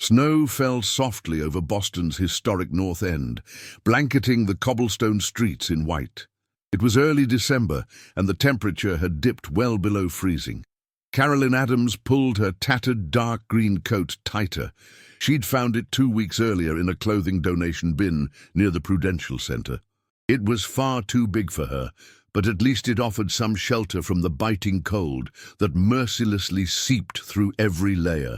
Snow fell softly over Boston's historic North End, blanketing the cobblestone streets in white. It was early December, and the temperature had dipped well below freezing. Carolyn Adams pulled her tattered dark green coat tighter. She'd found it 2 weeks earlier in a clothing donation bin near the Prudential Center. It was far too big for her, but at least it offered some shelter from the biting cold that mercilessly seeped through every layer.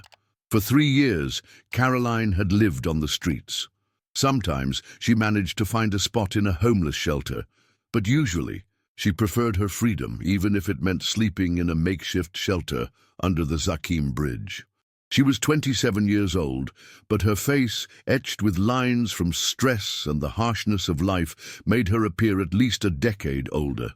For 3 years, Caroline had lived on the streets. Sometimes she managed to find a spot in a homeless shelter, but usually she preferred her freedom, even if it meant sleeping in a makeshift shelter under the Zakim Bridge. She was 27 years old, but her face, etched with lines from stress and the harshness of life, made her appear at least a decade older.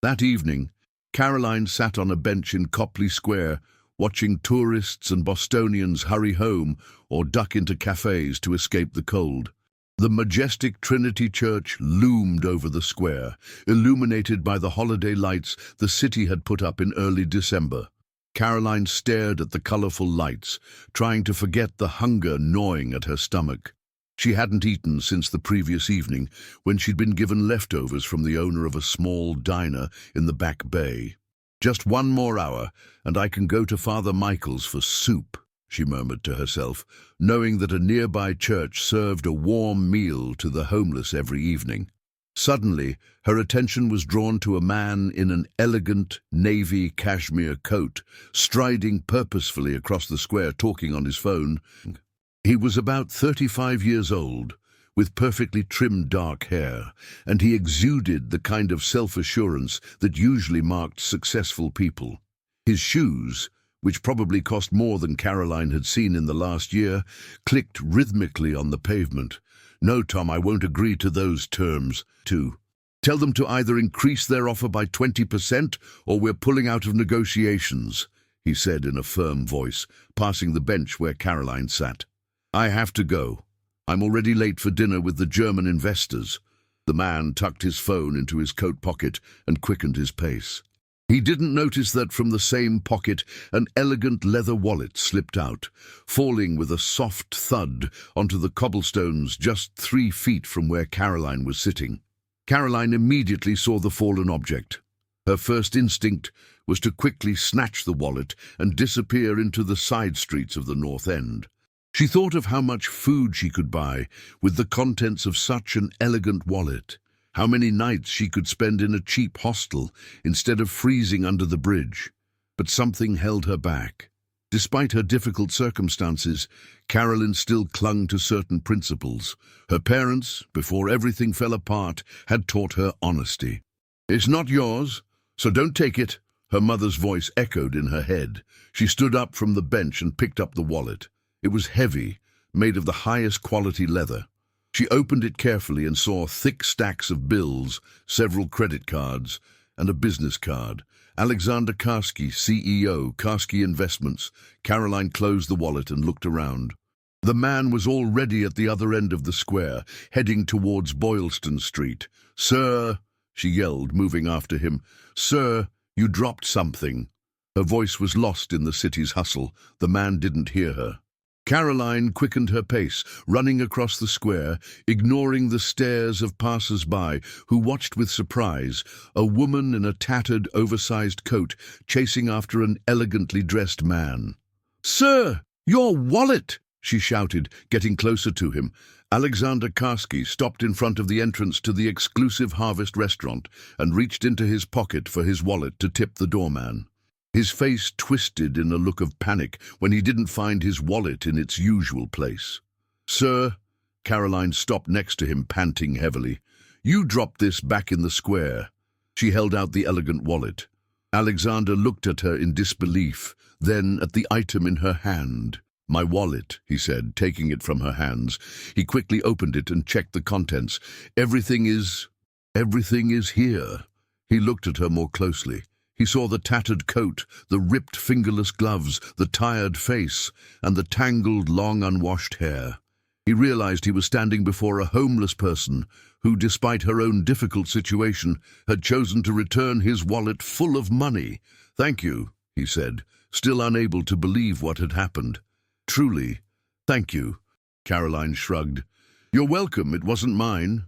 That evening, Caroline sat on a bench in Copley Square, watching tourists and Bostonians hurry home or duck into cafes to escape the cold. The majestic Trinity Church loomed over the square, illuminated by the holiday lights the city had put up in early December. Caroline stared at the colorful lights, trying to forget the hunger gnawing at her stomach. She hadn't eaten since the previous evening, when she'd been given leftovers from the owner of a small diner in the Back Bay. "Just 1 more hour, and I can go to Father Michael's for soup," she murmured to herself, knowing that a nearby church served a warm meal to the homeless every evening. Suddenly, her attention was drawn to a man in an elegant navy cashmere coat, striding purposefully across the square, talking on his phone. He was about 35 years old, with perfectly trimmed dark hair, and he exuded the kind of self-assurance that usually marked successful people. His shoes, which probably cost more than Caroline had seen in the last year, clicked rhythmically on the pavement. "No, Tom, I won't agree to those terms. Tell them to either increase their offer by 20% or we're pulling out of negotiations," he said in a firm voice, passing the bench where Caroline sat. "I have to go. I'm already late for dinner with the German investors." The man tucked his phone into his coat pocket and quickened his pace. He didn't notice that from the same pocket an elegant leather wallet slipped out, falling with a soft thud onto the cobblestones just 3 feet from where Caroline was sitting. Caroline immediately saw the fallen object. Her first instinct was to quickly snatch the wallet and disappear into the side streets of the North End. She thought of how much food she could buy with the contents of such an elegant wallet, how many nights she could spend in a cheap hostel instead of freezing under the bridge. But something held her back. Despite her difficult circumstances, Caroline still clung to certain principles. Her parents, before everything fell apart, had taught her honesty. "It's not yours, so don't take it," her mother's voice echoed in her head. She stood up from the bench and picked up the wallet. It was heavy, made of the highest quality leather. She opened it carefully and saw thick stacks of bills, several credit cards, and a business card. Alexander Karski, CEO, Karski Investments. Caroline closed the wallet and looked around. The man was already at the other end of the square, heading towards Boylston Street. "Sir," she yelled, moving after him. "Sir, you dropped something." Her voice was lost in the city's hustle. The man didn't hear her. Caroline quickened her pace, running across the square, ignoring the stares of passers-by who watched with surprise, a woman in a tattered, oversized coat chasing after an elegantly dressed man. "Sir, your wallet!" she shouted, getting closer to him. Alexander Karski stopped in front of the entrance to the exclusive Harvest restaurant and reached into his pocket for his wallet to tip the doorman. His face twisted in a look of panic when he didn't find his wallet in its usual place. "Sir," Caroline stopped next to him, panting heavily. "You dropped this back in the square." She held out the elegant wallet. Alexander looked at her in disbelief, then at the item in her hand. "My wallet," he said, taking it from her hands. He quickly opened it and checked the contents. Everything is here." He looked at her more closely. He saw the tattered coat, the ripped fingerless gloves, the tired face, and the tangled, long unwashed hair. He realized he was standing before a homeless person who, despite her own difficult situation, had chosen to return his wallet full of money. "Thank you," he said, still unable to believe what had happened. Truly, Thank you, Caroline shrugged. You're welcome, it wasn't mine.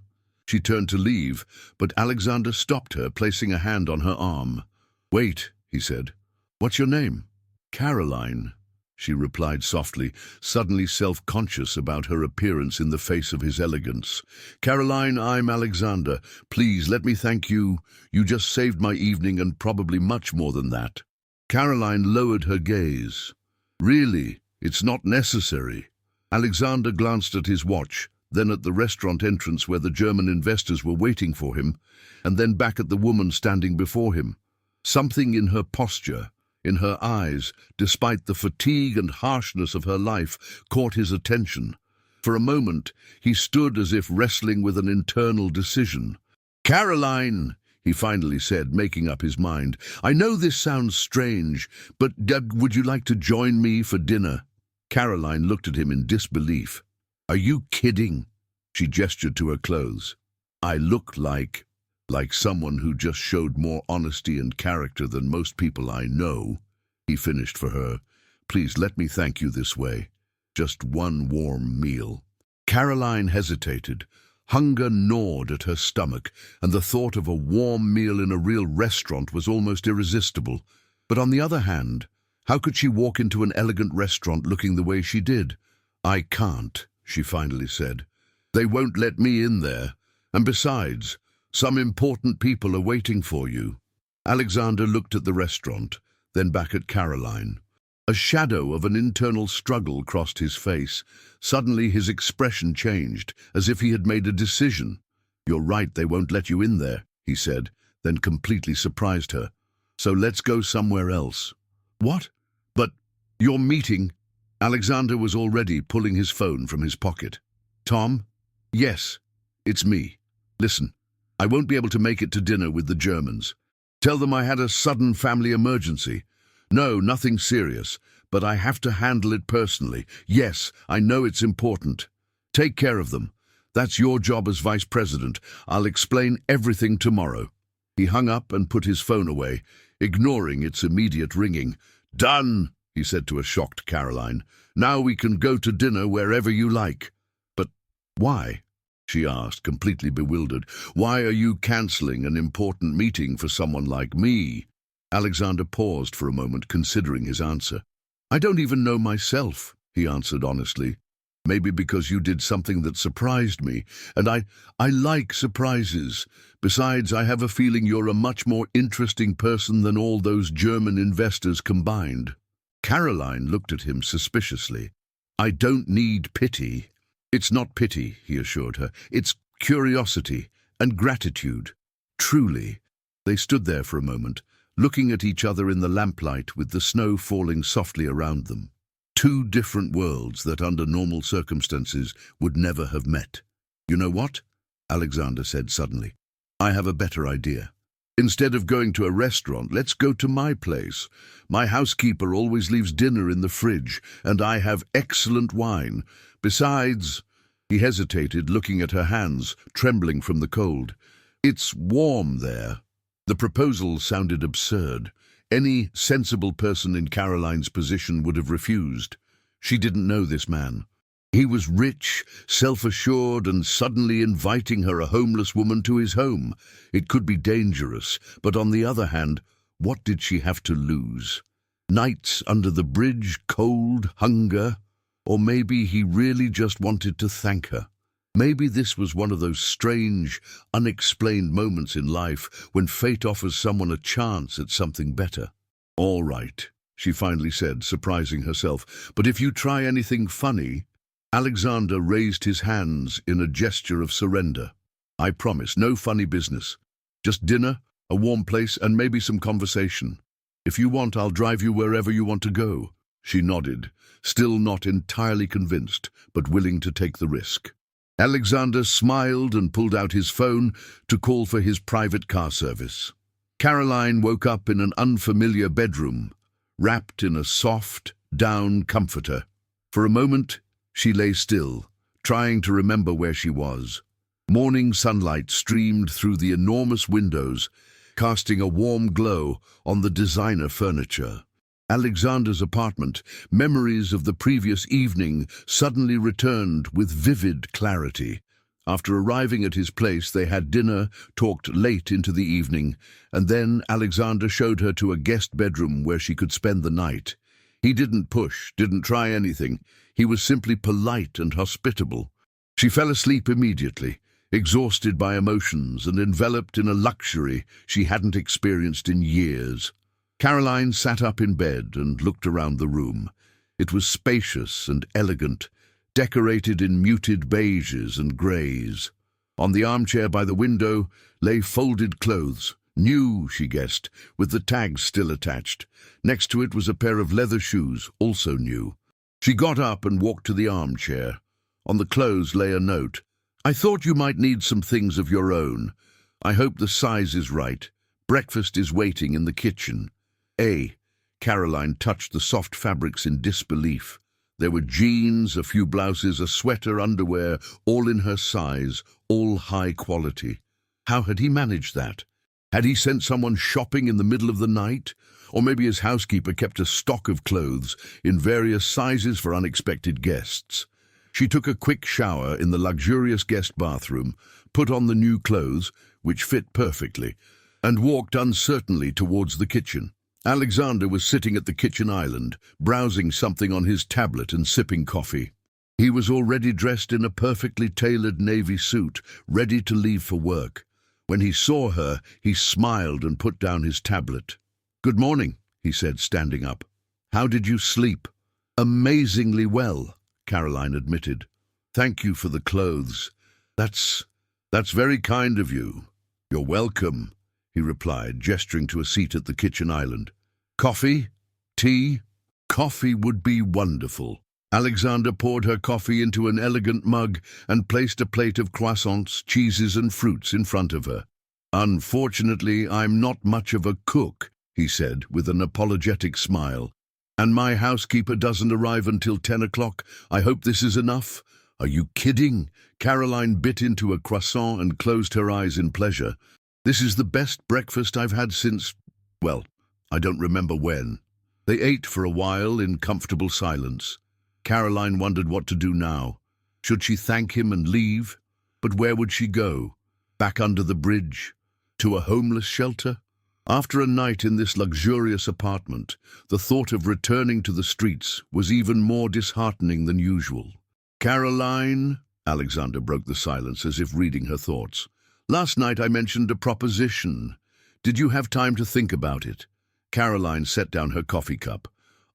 She turned to leave, but Alexander stopped her, placing a hand on her arm. Wait, he said. What's your name? Caroline, she replied softly, suddenly self-conscious about her appearance in the face of his elegance. Caroline, I'm Alexander. Please let me thank you. You just saved my evening and probably much more than that. Caroline lowered her gaze. Really, it's not necessary. Alexander glanced at his watch, then at the restaurant entrance where the German investors were waiting for him, and then back at the woman standing before him. Something in her posture, in her eyes, despite the fatigue and harshness of her life, caught his attention. For a moment, he stood as if wrestling with an internal decision. Caroline, he finally said, making up his mind. I know this sounds strange, but would you like to join me for dinner? Caroline looked at him in disbelief. Are you kidding? She gestured to her clothes. I look like someone who just showed more honesty and character than most people I know, he finished for her. Please let me thank you this way. Just one warm meal. Caroline hesitated. Hunger gnawed at her stomach, and the thought of a warm meal in a real restaurant was almost irresistible. But on the other hand, how could she walk into an elegant restaurant looking the way she did? I can't, she finally said. They won't let me in there. And besides, some important people are waiting for you. Alexander looked at the restaurant, then back at Caroline. A shadow of an internal struggle crossed his face. Suddenly his expression changed, as if he had made a decision. You're right, they won't let you in there, he said, then completely surprised her. So let's go somewhere else. What? But your meeting? Alexander was already pulling his phone from his pocket. Tom? Yes, it's me. Listen, I won't be able to make it to dinner with the Germans. Tell them I had a sudden family emergency. No, nothing serious, but I have to handle it personally. Yes, I know it's important. Take care of them. That's your job as vice president. I'll explain everything tomorrow. He hung up and put his phone away, ignoring its immediate ringing. Done, he said to a shocked Caroline. Now we can go to dinner wherever you like. But why? She asked, completely bewildered. Why are you cancelling an important meeting for someone like me? Alexander paused for a moment, considering his answer. I don't even know myself, he answered honestly. Maybe because you did something that surprised me, and I like surprises. Besides, I have a feeling you're a much more interesting person than all those German investors combined. Caroline looked at him suspiciously. I don't need pity. It's not pity, he assured her. It's curiosity and gratitude. Truly. They stood there for a moment, looking at each other in the lamplight with the snow falling softly around them. Two different worlds that under normal circumstances would never have met. You know what? Alexander said suddenly. I have a better idea. Instead of going to a restaurant, let's go to my place. My housekeeper always leaves dinner in the fridge, and I have excellent wine. Besides, he hesitated, looking at her hands, trembling from the cold. It's warm there. The proposal sounded absurd. Any sensible person in Caroline's position would have refused. She didn't know this man. He was rich, self-assured, and suddenly inviting her, a homeless woman, to his home. It could be dangerous, but on the other hand, what did she have to lose? Nights under the bridge, cold, hunger? Or maybe he really just wanted to thank her. Maybe this was one of those strange, unexplained moments in life when fate offers someone a chance at something better. All right, she finally said, surprising herself, but if you try anything funny... Alexander raised his hands in a gesture of surrender. I promise, no funny business. Just dinner, a warm place, and maybe some conversation. If you want, I'll drive you wherever you want to go. She nodded, still not entirely convinced, but willing to take the risk. Alexander smiled and pulled out his phone to call for his private car service. Caroline woke up in an unfamiliar bedroom, wrapped in a soft, down comforter. For a moment, she lay still, trying to remember where she was. Morning sunlight streamed through the enormous windows, casting a warm glow on the designer furniture. Alexander's apartment, memories of the previous evening suddenly returned with vivid clarity. After arriving at his place, they had dinner, talked late into the evening, and then Alexander showed her to a guest bedroom where she could spend the night. He didn't push, didn't try anything. He was simply polite and hospitable. She fell asleep immediately, exhausted by emotions and enveloped in a luxury she hadn't experienced in years. Caroline sat up in bed and looked around the room. It was spacious and elegant, decorated in muted beiges and greys. On the armchair by the window lay folded clothes, new, she guessed, with the tags still attached. Next to it was a pair of leather shoes, also new. She got up and walked to the armchair. On the clothes lay a note. "I thought you might need some things of your own. I hope the size is right. Breakfast is waiting in the kitchen." Caroline touched the soft fabrics in disbelief. There were jeans, a few blouses, a sweater, underwear, all in her size, all high quality. How had he managed that? Had he sent someone shopping in the middle of the night? Or maybe his housekeeper kept a stock of clothes in various sizes for unexpected guests. She took a quick shower in the luxurious guest bathroom, put on the new clothes, which fit perfectly, and walked uncertainly towards the kitchen. Alexander was sitting at the kitchen island, browsing something on his tablet and sipping coffee. He was already dressed in a perfectly tailored navy suit, ready to leave for work. When he saw her, he smiled and put down his tablet. "Good morning," he said, standing up. "How did you sleep?" "Amazingly well," Caroline admitted. "Thank you for the clothes. That's very kind of you." "You're welcome," he replied, gesturing to a seat at the kitchen island. "Coffee? Tea?" "Coffee would be wonderful." Alexander poured her coffee into an elegant mug and placed a plate of croissants, cheeses and fruits in front of her. "Unfortunately, I'm not much of a cook," he said with an apologetic smile. "And my housekeeper doesn't arrive until 10 o'clock. I hope this is enough." "Are you kidding?" Caroline bit into a croissant and closed her eyes in pleasure. "This is the best breakfast I've had since, well, I don't remember when." They ate for a while in comfortable silence. Caroline wondered what to do now. Should she thank him and leave? But where would she go? Back under the bridge? To a homeless shelter? After a night in this luxurious apartment, the thought of returning to the streets was even more disheartening than usual. "Caroline," Alexander broke the silence as if reading her thoughts. "Last night I mentioned a proposition. Did you have time to think about it?" Caroline set down her coffee cup.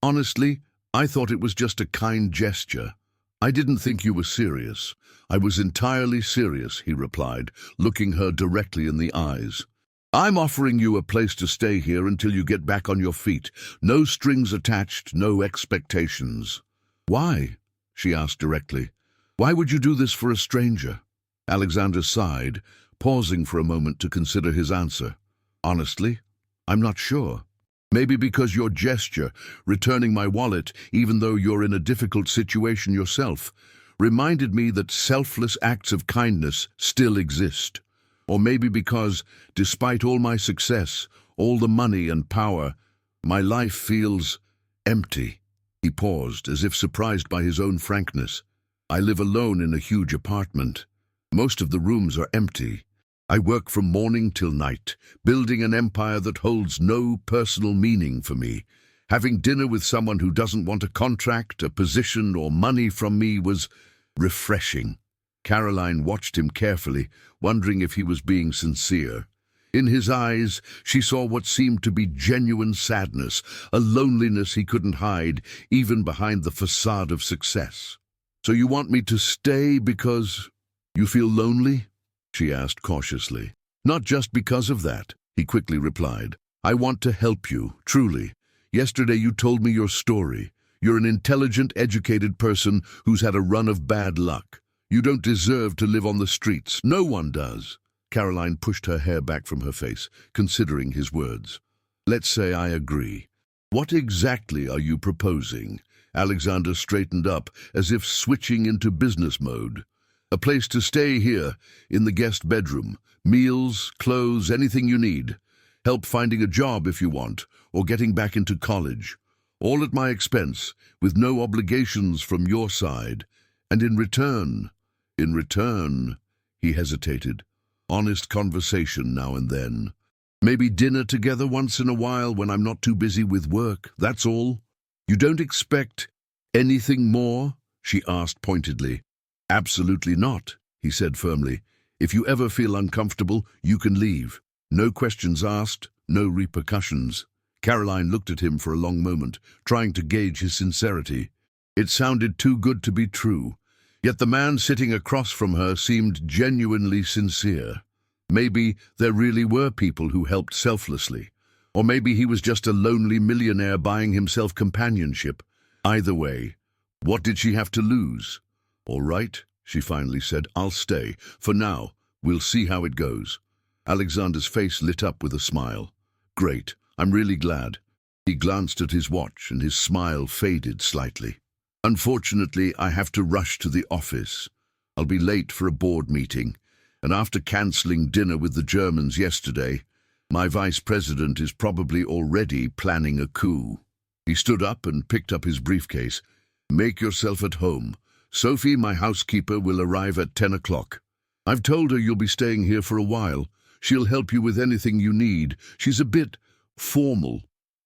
"Honestly, I thought it was just a kind gesture. I didn't think you were serious." "I was entirely serious," he replied, looking her directly in the eyes. "I'm offering you a place to stay here until you get back on your feet. No strings attached, no expectations." "Why?" she asked directly. "Why would you do this for a stranger?" Alexander sighed, pausing for a moment to consider his answer. "Honestly, I'm not sure. Maybe because your gesture, returning my wallet even though you're in a difficult situation yourself, reminded me that selfless acts of kindness still exist. Or maybe because, despite all my success, all the money and power, my life feels empty." He paused, as if surprised by his own frankness. "I live alone in a huge apartment. Most of the rooms are empty. I work from morning till night, building an empire that holds no personal meaning for me. Having dinner with someone who doesn't want a contract, a position, or money from me was refreshing." Caroline watched him carefully, wondering if he was being sincere. In his eyes, she saw what seemed to be genuine sadness, a loneliness he couldn't hide, even behind the facade of success. "So you want me to stay because you feel lonely?" she asked cautiously. "Not just because of that," he quickly replied. "I want to help you, truly. Yesterday you told me your story. You're an intelligent, educated person who's had a run of bad luck. You don't deserve to live on the streets. No one does." Caroline pushed her hair back from her face, considering his words. "Let's say I agree. What exactly are you proposing?" Alexander straightened up, as if switching into business mode. "A place to stay here, in the guest bedroom. Meals, clothes, anything you need. Help finding a job if you want, or getting back into college. All at my expense, with no obligations from your side. And in return, he hesitated. Honest conversation now and then. Maybe dinner together once in a while when I'm not too busy with work, that's all. You don't expect anything more? She asked pointedly. Absolutely not, he said firmly. If you ever feel uncomfortable, you can leave. No questions asked, no repercussions. Caroline looked at him for a long moment, trying to gauge his sincerity. It sounded too good to be true. Yet the man sitting across from her seemed genuinely sincere. Maybe there really were people who helped selflessly. Or maybe he was just a lonely millionaire buying himself companionship. Either way, what did she have to lose? All right, she finally said, I'll stay. For now, we'll see how it goes. Alexander's face lit up with a smile. Great, I'm really glad. He glanced at his watch and his smile faded slightly. Unfortunately, I have to rush to the office. I'll be late for a board meeting, and after cancelling dinner with the Germans yesterday, my vice president is probably already planning a coup. He stood up and picked up his briefcase. Make yourself at home. Sophie, my housekeeper, will arrive at 10 o'clock. I've told her you'll be staying here for a while. She'll help you with anything you need. She's a bit formal,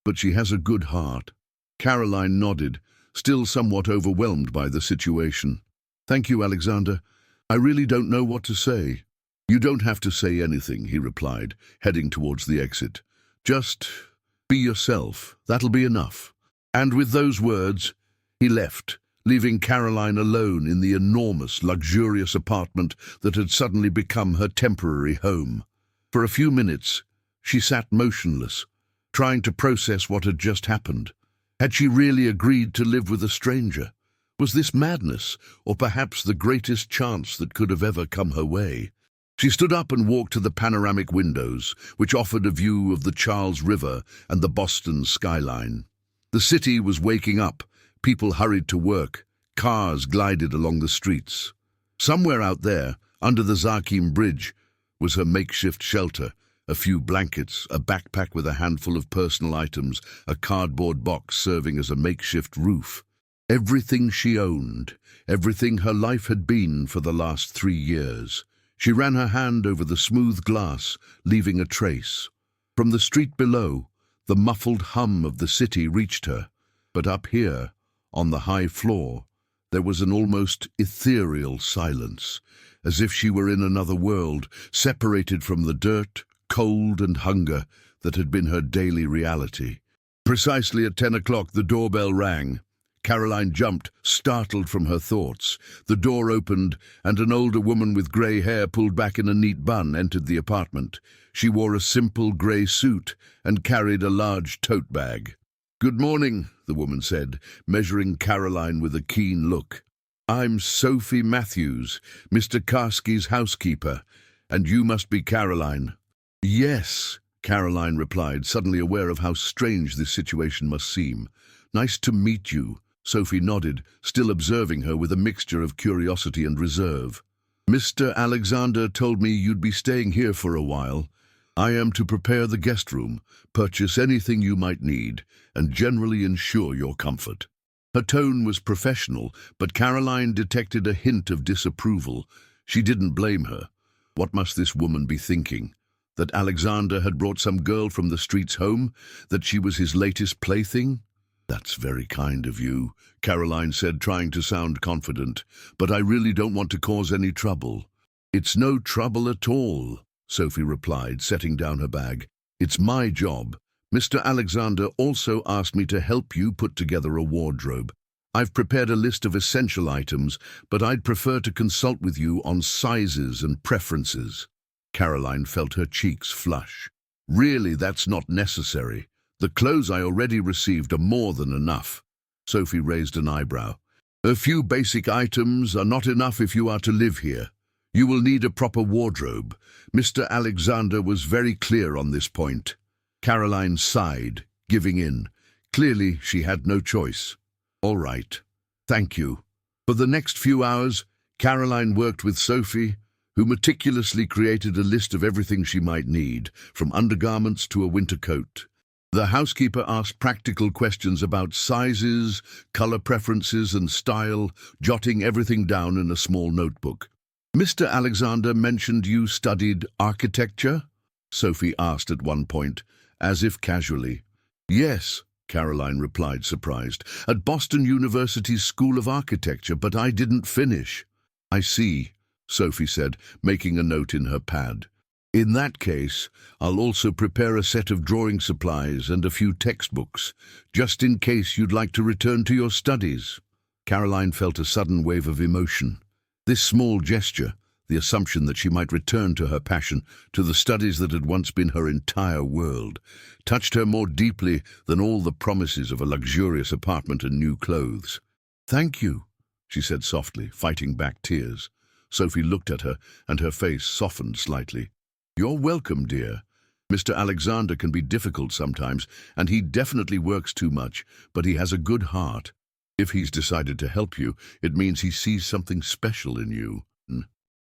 but she has a good heart. Caroline nodded, still somewhat overwhelmed by the situation. Thank you, Alexander. I really don't know what to say. You don't have to say anything, he replied, heading towards the exit. Just be yourself. That'll be enough. And with those words, he left, leaving Caroline alone in the enormous, luxurious apartment that had suddenly become her temporary home. For a few minutes, she sat motionless, trying to process what had just happened. Had she really agreed to live with a stranger? Was this madness, or perhaps the greatest chance that could have ever come her way? She stood up and walked to the panoramic windows, which offered a view of the Charles River and the Boston skyline. The city was waking up. People hurried to work. Cars glided along the streets. Somewhere out there, under the Zakim Bridge, was her makeshift shelter. A few blankets, a backpack with a handful of personal items, a cardboard box serving as a makeshift roof. Everything she owned, everything her life had been for the last 3 years. She ran her hand over the smooth glass, leaving a trace. From the street below, the muffled hum of the city reached her. But up here, on the high floor, there was an almost ethereal silence, as if she were in another world, separated from the dirt, cold and hunger that had been her daily reality. Precisely at 10 o'clock, the doorbell rang. Caroline jumped, startled from her thoughts. The door opened, and an older woman with grey hair pulled back in a neat bun entered the apartment. She wore a simple grey suit and carried a large tote bag. "Good morning," the woman said, measuring Caroline with a keen look. "I'm Sophie Matthews, Mr. Karski's housekeeper, and you must be Caroline." "Yes," Caroline replied, suddenly aware of how strange this situation must seem. "Nice to meet you." Sophie nodded, still observing her with a mixture of curiosity and reserve. "Mr. Alexander told me you'd be staying here for a while. I am to prepare the guest room, purchase anything you might need, and generally ensure your comfort." Her tone was professional, but Caroline detected a hint of disapproval. She didn't blame her. What must this woman be thinking? That Alexander had brought some girl from the streets home? That she was his latest plaything? "That's very kind of you," Caroline said, trying to sound confident. "But I really don't want to cause any trouble." "It's no trouble at all," Sophie replied, setting down her bag. "It's my job. Mr. Alexander also asked me to help you put together a wardrobe. I've prepared a list of essential items, but I'd prefer to consult with you on sizes and preferences." Caroline felt her cheeks flush. "Really, that's not necessary. The clothes I already received are more than enough." Sophie raised an eyebrow. "A few basic items are not enough if you are to live here. You will need a proper wardrobe. Mr. Alexander was very clear on this point." Caroline sighed, giving in. Clearly, she had no choice. "All right. Thank you." For the next few hours, Caroline worked with Sophie, who meticulously created a list of everything she might need, from undergarments to a winter coat. The housekeeper asked practical questions about sizes, color preferences, and style, jotting everything down in a small notebook. "Mr. Alexander mentioned you studied architecture?" Sophie asked at one point, as if casually. "Yes," Caroline replied, surprised, "at Boston University's School of Architecture, but I didn't finish." "I see," Sophie said, making a note in her pad. "In that case, I'll also prepare a set of drawing supplies and a few textbooks, just in case you'd like to return to your studies." Caroline felt a sudden wave of emotion. This small gesture, the assumption that she might return to her passion, to the studies that had once been her entire world, touched her more deeply than all the promises of a luxurious apartment and new clothes. "Thank you," she said softly, fighting back tears. Sophie looked at her, and her face softened slightly. "You're welcome, dear. Mr. Alexander can be difficult sometimes, and he definitely works too much, but he has a good heart. If he's decided to help you, it means he sees something special in you."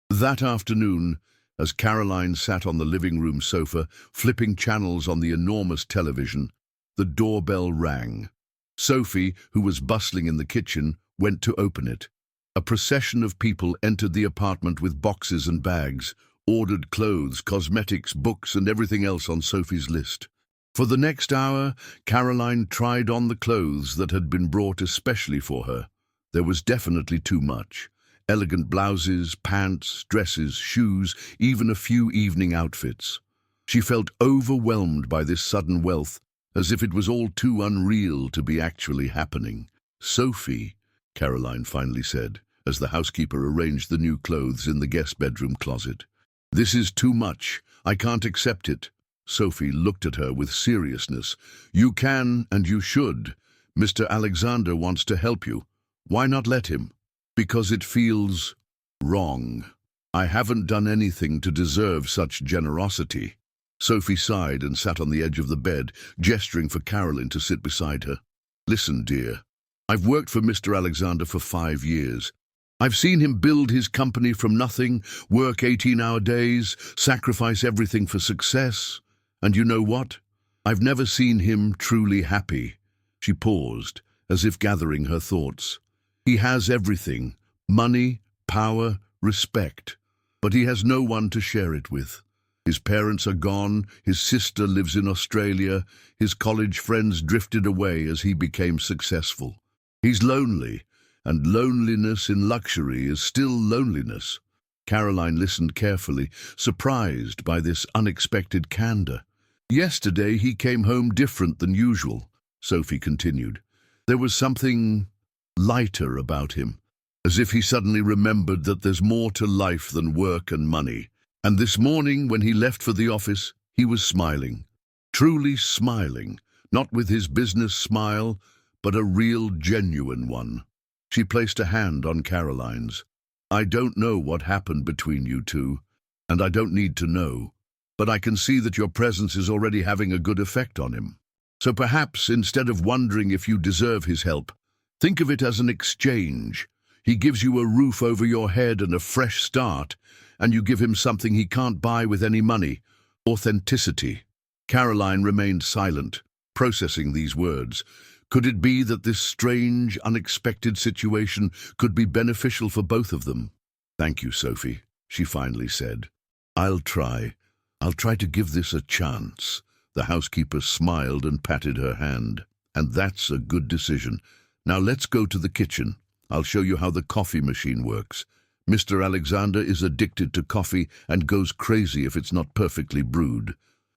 That afternoon, as Caroline sat on the living room sofa, flipping channels on the enormous television, the doorbell rang. Sophie, who was bustling in the kitchen, went to open it. A procession of people entered the apartment with boxes and bags, ordered clothes, cosmetics, books, and everything else on Sophie's list. For the next hour, Caroline tried on the clothes that had been brought especially for her. There was definitely too much. Elegant blouses, pants, dresses, shoes, even a few evening outfits. She felt overwhelmed by this sudden wealth, as if it was all too unreal to be actually happening. "Sophie," Caroline finally said, as the housekeeper arranged the new clothes in the guest bedroom closet. "This is too much. I can't accept it." Sophie looked at her with seriousness. "You can and you should. Mr. Alexander wants to help you. Why not let him?" "Because it feels wrong. I haven't done anything to deserve such generosity." Sophie sighed and sat on the edge of the bed, gesturing for Caroline to sit beside her. "Listen, dear. I've worked for Mr. Alexander for 5 years. I've seen him build his company from nothing, work 18-hour days, sacrifice everything for success. And you know what? I've never seen him truly happy." She paused, as if gathering her thoughts. "He has everything, money, power, respect, but he has no one to share it with. His parents are gone, his sister lives in Australia, his college friends drifted away as he became successful. He's lonely, and loneliness in luxury is still loneliness." Caroline listened carefully, surprised by this unexpected candor. "Yesterday he came home different than usual," Sophie continued. "There was something lighter about him, as if he suddenly remembered that there's more to life than work and money. And this morning, when he left for the office, he was smiling. Truly smiling, not with his business smile, but a real, genuine one." She placed a hand on Caroline's. "I don't know what happened between you two, and I don't need to know, but I can see that your presence is already having a good effect on him. So perhaps, instead of wondering if you deserve his help, think of it as an exchange. He gives you a roof over your head and a fresh start, and you give him something he can't buy with any money: authenticity." Caroline remained silent, processing these words. Could it be that this strange, unexpected situation could be beneficial for both of them? "Thank you, Sophie," she finally said. I'll try to give this a chance." The housekeeper smiled and patted her hand. "And that's a good decision. Now let's go to the kitchen. I'll show you how the coffee machine works. Mr. Alexander is addicted to coffee and goes crazy if it's not perfectly brewed."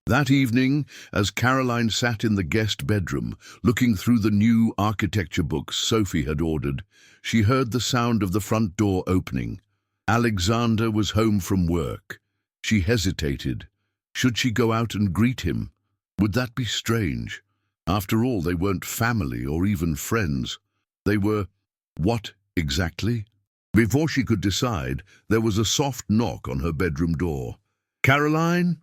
That evening, as Caroline sat in the guest bedroom, looking through the new architecture books Sophie had ordered, she heard the sound of the front door opening. Alexander was home from work. She hesitated. Should she go out and greet him? Would that be strange? After all, they weren't family or even friends. They were what exactly? Before she could decide, there was a soft knock on her bedroom door. "Caroline?"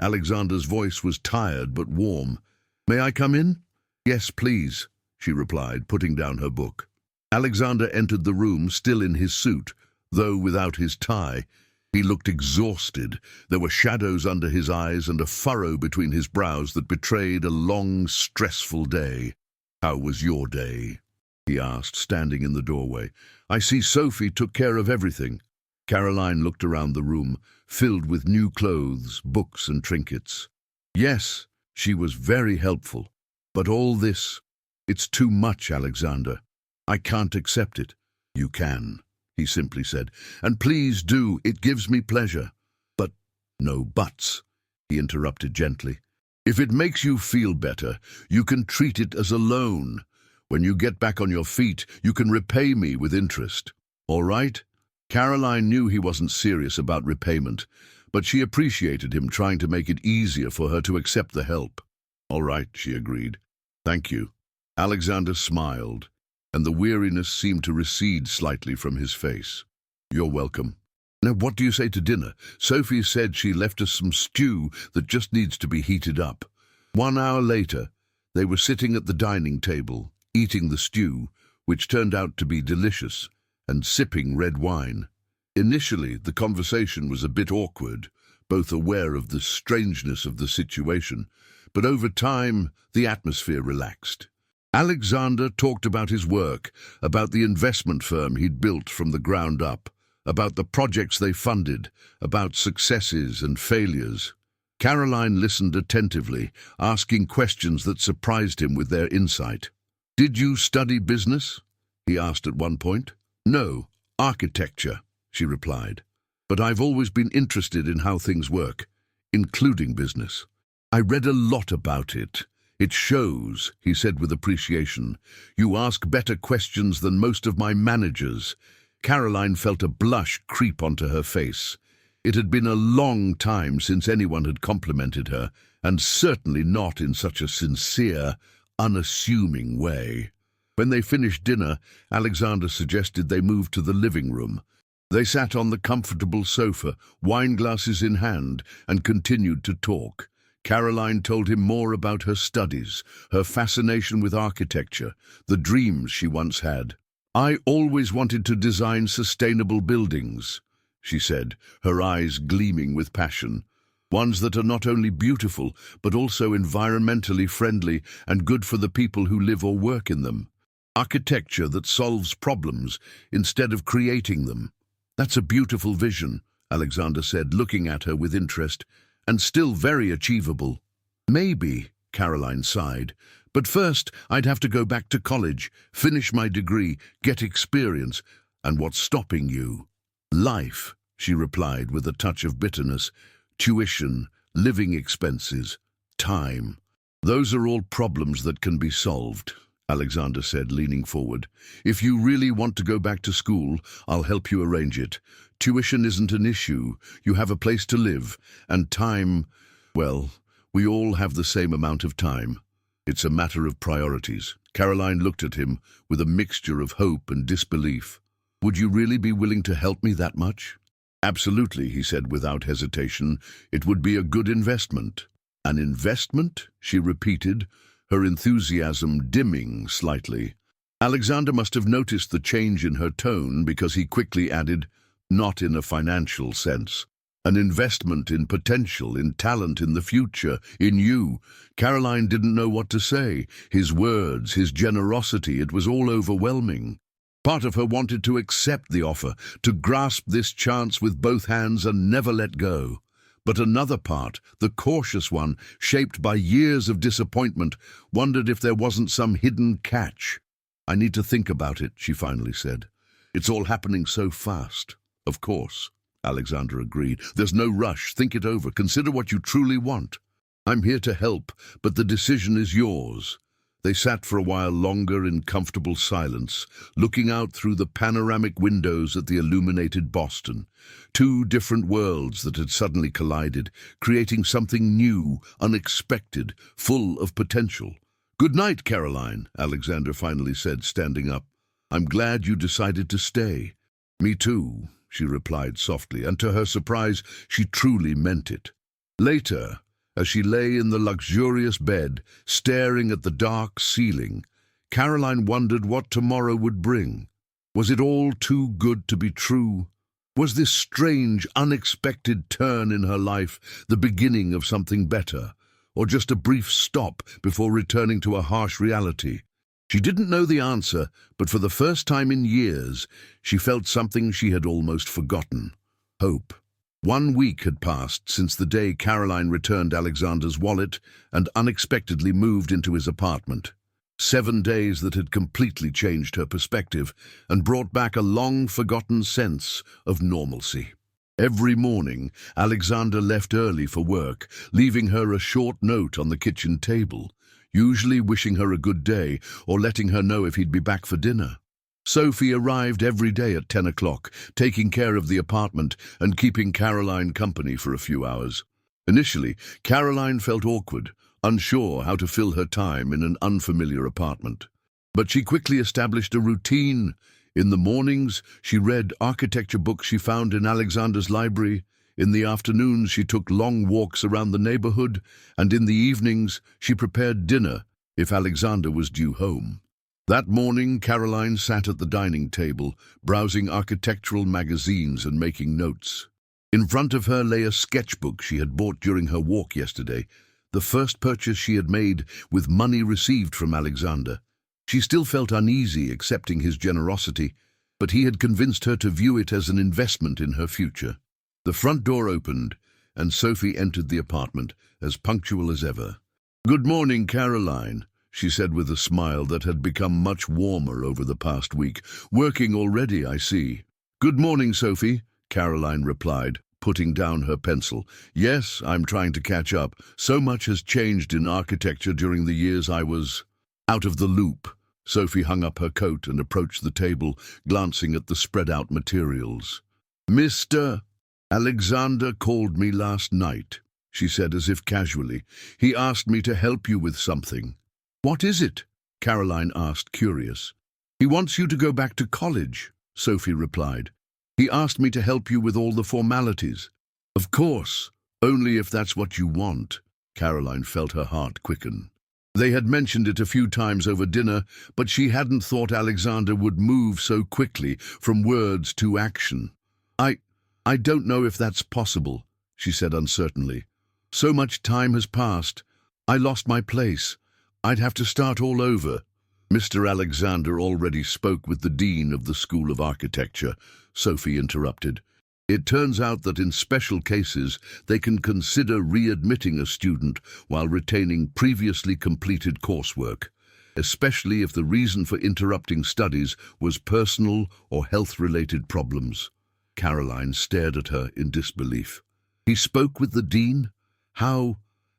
Alexander's voice was tired but warm. "May I come in?" "Yes, please," she replied, putting down her book. Alexander entered the room, still in his suit, though without his tie. He looked exhausted. There were shadows under his eyes and a furrow between his brows that betrayed a long, stressful day. "How was your day?" he asked, standing in the doorway. "I see Sophie took care of everything." Caroline looked around the room, filled with new clothes, books and trinkets. "Yes, she was very helpful. But all this, it's too much, Alexander. I can't accept it." "You can," he simply said. "And please do, it gives me pleasure." "But—" "No buts," he interrupted gently. "If it makes you feel better, you can treat it as a loan. When you get back on your feet, you can repay me with interest. All right?" Caroline knew he wasn't serious about repayment, but she appreciated him trying to make it easier for her to accept the help. "All right," she agreed. "Thank you." Alexander smiled, and the weariness seemed to recede slightly from his face. "You're welcome. Now, what do you say to dinner? Sophie said she left us some stew that just needs to be heated up." 1 hour later, they were sitting at the dining table, eating the stew, which turned out to be delicious, and sipping red wine. Initially, the conversation was a bit awkward, both aware of the strangeness of the situation, but over time, the atmosphere relaxed. Alexander talked about his work, about the investment firm he'd built from the ground up, about the projects they funded, about successes and failures. Caroline listened attentively, asking questions that surprised him with their insight. "Did you study business?" he asked at one point. "No, architecture," she replied. "But I've always been interested in how things work, including business. I read a lot about it. It shows," he said with appreciation. "You ask better questions than most of my managers." Caroline felt a blush creep onto her face. It had been a long time since anyone had complimented her, and certainly not in such a sincere, unassuming way. When they finished dinner, Alexander suggested they move to the living room. They sat on the comfortable sofa, wine glasses in hand, and continued to talk. Caroline told him more about her studies, her fascination with architecture, the dreams she once had. "I always wanted to design sustainable buildings," she said, her eyes gleaming with passion. "Ones that are not only beautiful, but also environmentally friendly and good for the people who live or work in them. Architecture that solves problems instead of creating them." "That's a beautiful vision," Alexander said, looking at her with interest, "and still very achievable." "Maybe," Caroline sighed, "but first I'd have to go back to college, finish my degree, get experience. And what's stopping you?" "Life," she replied with a touch of bitterness. "Tuition, living expenses, time. Those are all problems that can be solved," Alexander said, leaning forward. "If you really want to go back to school, I'll help you arrange it. Tuition isn't an issue. You have a place to live. And time, well, we all have the same amount of time. It's a matter of priorities." Caroline looked at him with a mixture of hope and disbelief. "Would you really be willing to help me that much?" "Absolutely," he said without hesitation. "It would be a good investment." "An investment?" she repeated, her enthusiasm dimming slightly. Alexander must have noticed the change in her tone because he quickly added, "Not in a financial sense. An investment in potential, in talent, in the future, in you." Caroline didn't know what to say. His words, his generosity, it was all overwhelming. Part of her wanted to accept the offer, to grasp this chance with both hands and never let go. But another part, the cautious one, shaped by years of disappointment, wondered if there wasn't some hidden catch. "I need to think about it," she finally said. "It's all happening so fast." "Of course," Alexander agreed. "There's no rush. Think it over. Consider what you truly want. I'm here to help, but the decision is yours." They sat for a while longer in comfortable silence, looking out through the panoramic windows at the illuminated Boston. Two different worlds that had suddenly collided, creating something new, unexpected, full of potential. "Good night, Caroline," Alexander finally said, standing up. "I'm glad you decided to stay." "Me too," she replied softly, and to her surprise, she truly meant it. Later, as she lay in the luxurious bed, staring at the dark ceiling, Caroline wondered what tomorrow would bring. Was it all too good to be true? Was this strange, unexpected turn in her life the beginning of something better, or just a brief stop before returning to a harsh reality? She didn't know the answer, but for the first time in years, she felt something she had almost forgotten: hope. 1 week had passed since the day Caroline returned Alexander's wallet and unexpectedly moved into his apartment. 7 days that had completely changed her perspective and brought back a long-forgotten sense of normalcy. Every morning, Alexander left early for work, leaving her a short note on the kitchen table, usually wishing her a good day or letting her know if he'd be back for dinner. Sophie arrived every day at 10 o'clock, taking care of the apartment and keeping Caroline company for a few hours. Initially, Caroline felt awkward, unsure how to fill her time in an unfamiliar apartment. But she quickly established a routine. In the mornings, she read architecture books she found in Alexander's library. In the afternoons, she took long walks around the neighborhood, and in the evenings, she prepared dinner if Alexander was due home. That morning, Caroline sat at the dining table, browsing architectural magazines and making notes. In front of her lay a sketchbook she had bought during her walk yesterday, the first purchase she had made with money received from Alexander. She still felt uneasy accepting his generosity, but he had convinced her to view it as an investment in her future. The front door opened, and Sophie entered the apartment, as punctual as ever. "Good morning, Caroline," she said with a smile that had become much warmer over the past week. "Working already, I see." "Good morning, Sophie," Caroline replied, putting down her pencil. "Yes, I'm trying to catch up. So much has changed in architecture during the years I was out of the loop." Sophie hung up her coat and approached the table, glancing at the spread-out materials. "Mr. Alexander called me last night," she said as if casually. "He asked me to help you with something." "What is it?" Caroline asked, curious. "He wants you to go back to college," Sophie replied. "He asked me to help you with all the formalities." "Of course, only if that's what you want." Caroline felt her heart quicken. They had mentioned it a few times over dinner, but she hadn't thought Alexander would move so quickly from words to action. I don't know if that's possible," she said uncertainly. "So much time has passed. I lost my place. I'd have to start all over." "Mr. Alexander already spoke with the dean of the School of Architecture," Sophie interrupted. "It turns out that in special cases they can consider readmitting a student while retaining previously completed coursework, especially if the reason for interrupting studies was personal or health-related problems." Caroline stared at her in disbelief. "He spoke with the dean? How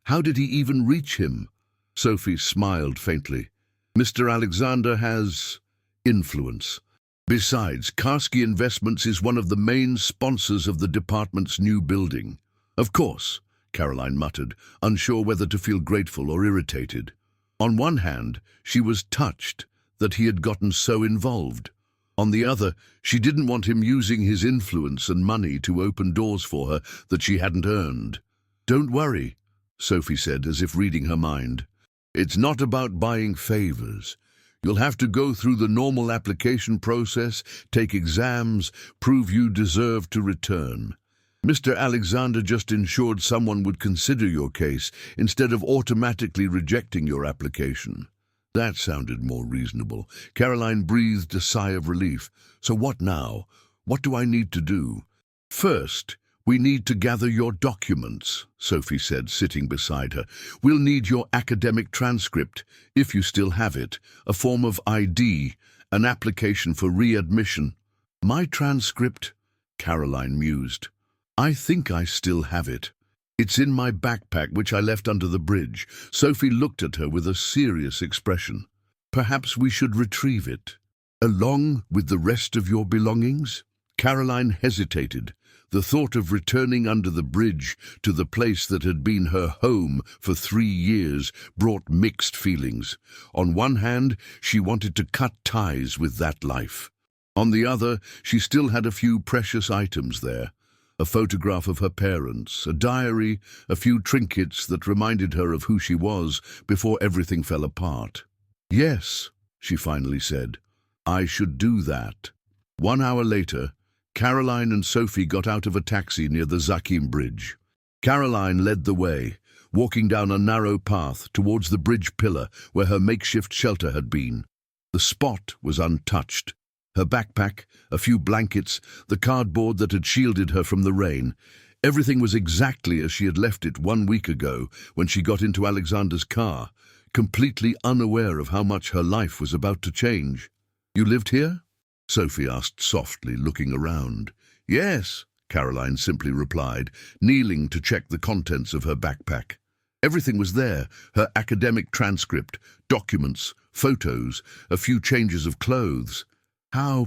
did he even reach him?" Sophie smiled faintly. "Mr. Alexander has influence. Besides, Karski Investments is one of the main sponsors of the department's new building." "Of course," Caroline muttered, unsure whether to feel grateful or irritated. On one hand, she was touched that he had gotten so involved. On the other, she didn't want him using his influence and money to open doors for her that she hadn't earned. "Don't worry," Sophie said, as if reading her mind. "It's not about buying favors. You'll have to go through the normal application process, take exams, prove you deserve to return. Mr. Alexander just ensured someone would consider your case instead of automatically rejecting your application." That sounded more reasonable. Caroline breathed a sigh of relief. "So what now? What do I need to do?" "First, we need to gather your documents," Sophie said, sitting beside her. "We'll need your academic transcript, if you still have it, a form of ID, an application for readmission." "My transcript?" Caroline mused. "I think I still have it. It's in my backpack, which I left under the bridge." Sophie looked at her with a serious expression. "Perhaps we should retrieve it." "Along with the rest of your belongings?" Caroline hesitated. The thought of returning under the bridge to the place that had been her home for 3 years brought mixed feelings. On one hand, she wanted to cut ties with that life. On the other, she still had a few precious items there. A photograph of her parents, a diary, a few trinkets that reminded her of who she was before everything fell apart. "Yes," she finally said, "I should do that." 1 hour later, Caroline and Sophie got out of a taxi near the Zakim Bridge. Caroline led the way, walking down a narrow path towards the bridge pillar where her makeshift shelter had been. The spot was untouched. Her backpack, a few blankets, the cardboard that had shielded her from the rain. Everything was exactly as she had left it 1 week ago when she got into Alexander's car, completely unaware of how much her life was about to change. "You lived here?" Sophie asked softly, looking around. "Yes," Caroline simply replied, kneeling to check the contents of her backpack. Everything was there, her academic transcript, documents, photos, a few changes of clothes. How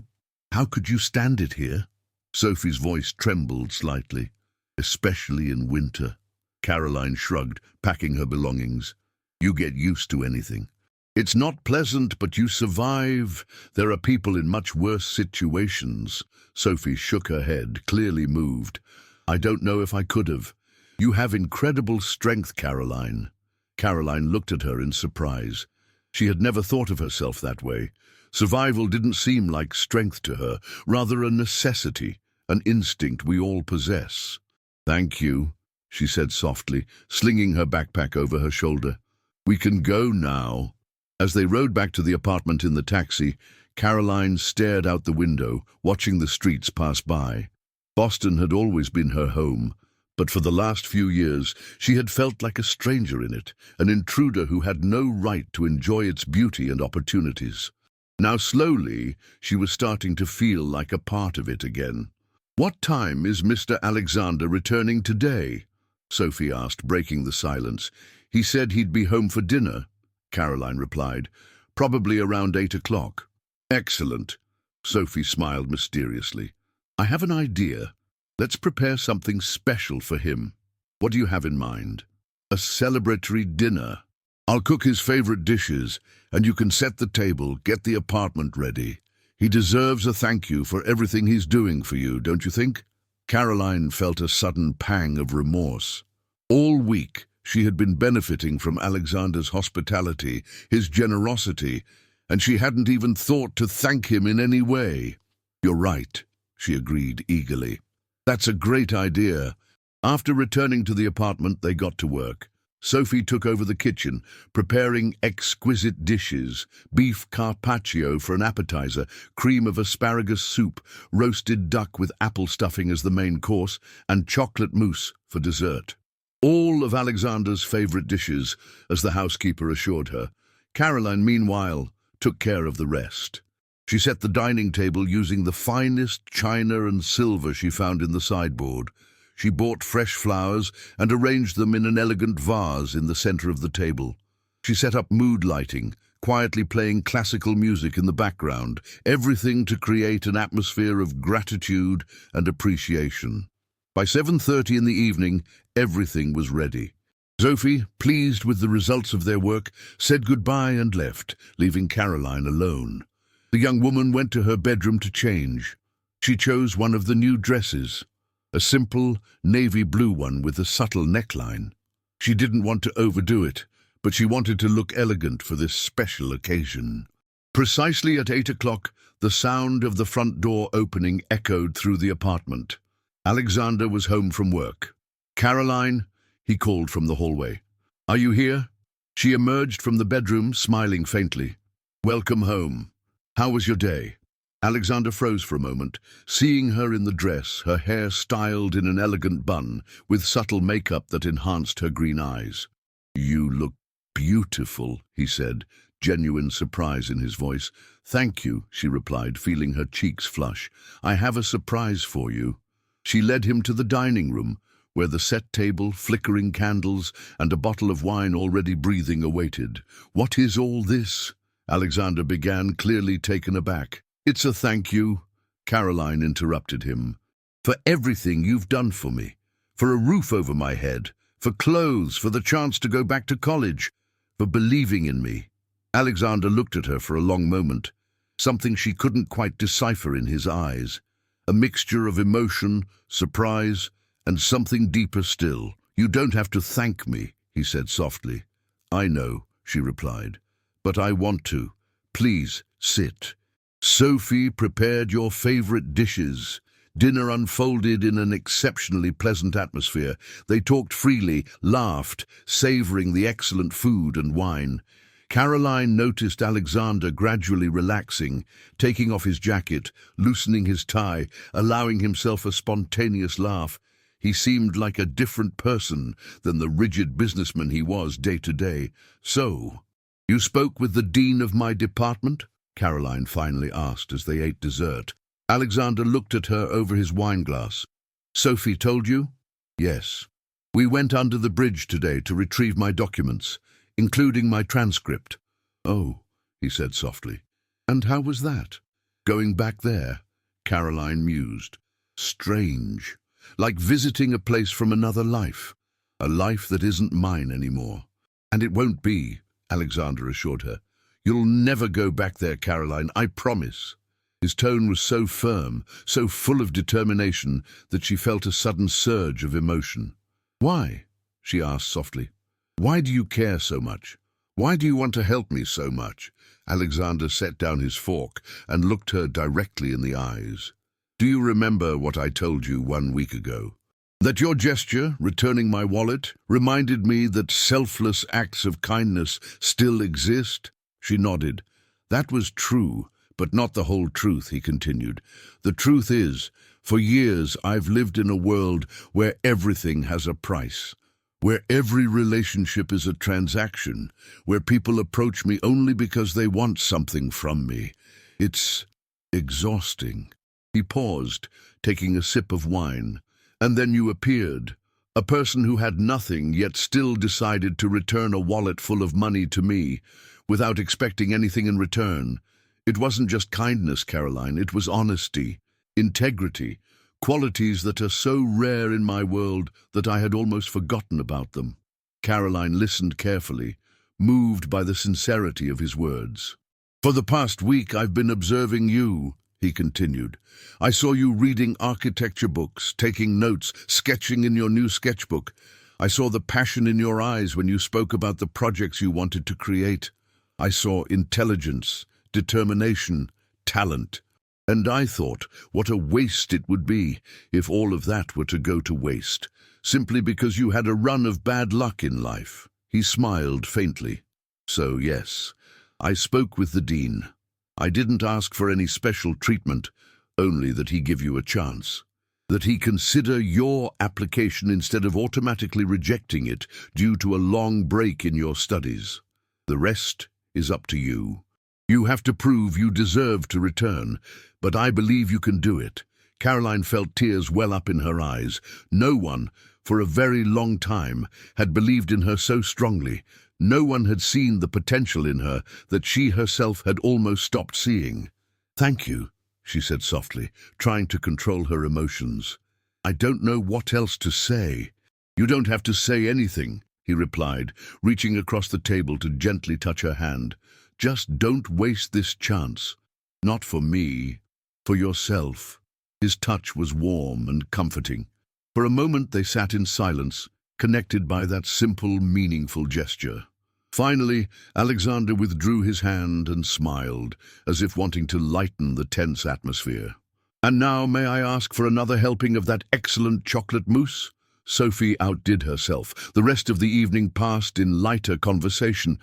could you stand it here?" Sophie's voice trembled slightly. "Especially in winter." Caroline shrugged, packing her belongings. "You get used to anything. It's not pleasant, but you survive. There are people in much worse situations." Sophie shook her head, clearly moved. "I don't know if I could have." "You have incredible strength, Caroline." Caroline looked at her in surprise. She had never thought of herself that way. Survival didn't seem like strength to her, rather a necessity, an instinct we all possess. "Thank you," she said softly, slinging her backpack over her shoulder. "We can go now." As they rode back to the apartment in the taxi, Caroline stared out the window, watching the streets pass by. Boston had always been her home, but for the last few years she had felt like a stranger in it, an intruder who had no right to enjoy its beauty and opportunities. Now slowly she was starting to feel like a part of it again. "What time is Mr. Alexander returning today?" Sophie asked, breaking the silence. "He said he'd be home for dinner," Caroline replied. "Probably around 8 o'clock. "Excellent." Sophie smiled mysteriously. "I have an idea. Let's prepare something special for him." "What do you have in mind?" "A celebratory dinner. I'll cook his favorite dishes, and you can set the table, get the apartment ready. He deserves a thank you for everything he's doing for you, don't you think?" Caroline felt a sudden pang of remorse. All week she had been benefiting from Alexander's hospitality, his generosity, and she hadn't even thought to thank him in any way. "You're right," she agreed eagerly. "That's a great idea." After returning to the apartment, they got to work. Sophie took over the kitchen, preparing exquisite dishes: beef carpaccio for an appetizer, cream of asparagus soup, roasted duck with apple stuffing as the main course, and chocolate mousse for dessert. All of Alexander's favorite dishes, as the housekeeper assured her. Caroline, meanwhile, took care of the rest. She set the dining table using the finest china and silver she found in the sideboard. She bought fresh flowers and arranged them in an elegant vase in the center of the table. She set up mood lighting, quietly playing classical music in the background, everything to create an atmosphere of gratitude and appreciation. By 7:30 in the evening, everything was ready. Sophie, pleased with the results of their work, said goodbye and left, leaving Caroline alone. The young woman went to her bedroom to change. She chose one of the new dresses, a simple navy blue one with a subtle neckline. She didn't want to overdo it, but she wanted to look elegant for this special occasion. Precisely at 8 o'clock, the sound of the front door opening echoed through the apartment. Alexander was home from work. "Caroline," he called from the hallway. "Are you here?" She emerged from the bedroom, smiling faintly. "Welcome home. How was your day?" Alexander froze for a moment, seeing her in the dress, her hair styled in an elegant bun, with subtle makeup that enhanced her green eyes. "You look beautiful," he said, genuine surprise in his voice. "Thank you," she replied, feeling her cheeks flush. "I have a surprise for you." She led him to the dining room, where the set table, flickering candles, and a bottle of wine already breathing awaited. "What is all this?" Alexander began, clearly taken aback. "It's a thank you," Caroline interrupted him. "For everything you've done for me. For a roof over my head. For clothes. For the chance to go back to college. For believing in me." Alexander looked at her for a long moment, something she couldn't quite decipher in his eyes. A mixture of emotion, surprise, and something deeper still. "You don't have to thank me," he said softly. "I know," she replied, "but I want to. Please, sit." "Sophie prepared your favorite dishes. Dinner unfolded in an exceptionally pleasant atmosphere. They talked freely, laughed, savoring the excellent food and wine. Caroline noticed Alexander gradually relaxing, taking off his jacket, loosening his tie, allowing himself a spontaneous laugh. He seemed like a different person than the rigid businessman he was day to day. "So, you spoke with the dean of my department?" Caroline finally asked as they ate dessert. Alexander looked at her over his wineglass. "Sophie told you?" "Yes. We went under the bridge today to retrieve my documents, including my transcript." "Oh," he said softly. "And how was that?" "Going back there," Caroline mused. "Strange. Like visiting a place from another life. A life that isn't mine anymore." "And it won't be," Alexander assured her. "You'll never go back there, Caroline, I promise." His tone was so firm, so full of determination, that she felt a sudden surge of emotion. "Why?" she asked softly. "Why do you care so much? Why do you want to help me so much?" Alexander set down his fork and looked her directly in the eyes. "Do you remember what I told you 1 week ago? That your gesture, returning my wallet, reminded me that selfless acts of kindness still exist?" She nodded. "That was true, but not the whole truth," he continued. "The truth is, for years I've lived in a world where everything has a price, where every relationship is a transaction, where people approach me only because they want something from me. It's exhausting." He paused, taking a sip of wine. "And then you appeared, a person who had nothing yet still decided to return a wallet full of money to me, without expecting anything in return. It wasn't just kindness, Caroline, it was honesty, integrity, qualities that are so rare in my world that I had almost forgotten about them." Caroline listened carefully, moved by the sincerity of his words. "For the past week I've been observing you," he continued. "I saw you reading architecture books, taking notes, sketching in your new sketchbook. I saw the passion in your eyes when you spoke about the projects you wanted to create. I saw intelligence, determination, talent. And I thought what a waste it would be if all of that were to go to waste, simply because you had a run of bad luck in life." He smiled faintly. "So yes, I spoke with the dean. I didn't ask for any special treatment, only that he give you a chance. That he consider your application instead of automatically rejecting it due to a long break in your studies. The rest is up to you. You have to prove you deserve to return, but I believe you can do it." Caroline felt tears well up in her eyes. No one, for a very long time, had believed in her so strongly. No one had seen the potential in her that she herself had almost stopped seeing. "Thank you," she said softly, trying to control her emotions. "I don't know what else to say." "You don't have to say anything," he replied, reaching across the table to gently touch her hand. "Just don't waste this chance. Not for me, for yourself." His touch was warm and comforting. For a moment they sat in silence, connected by that simple, meaningful gesture. Finally, Alexander withdrew his hand and smiled, as if wanting to lighten the tense atmosphere. "And now may I ask for another helping of that excellent chocolate mousse?" Sophie outdid herself. The rest of the evening passed in lighter conversation.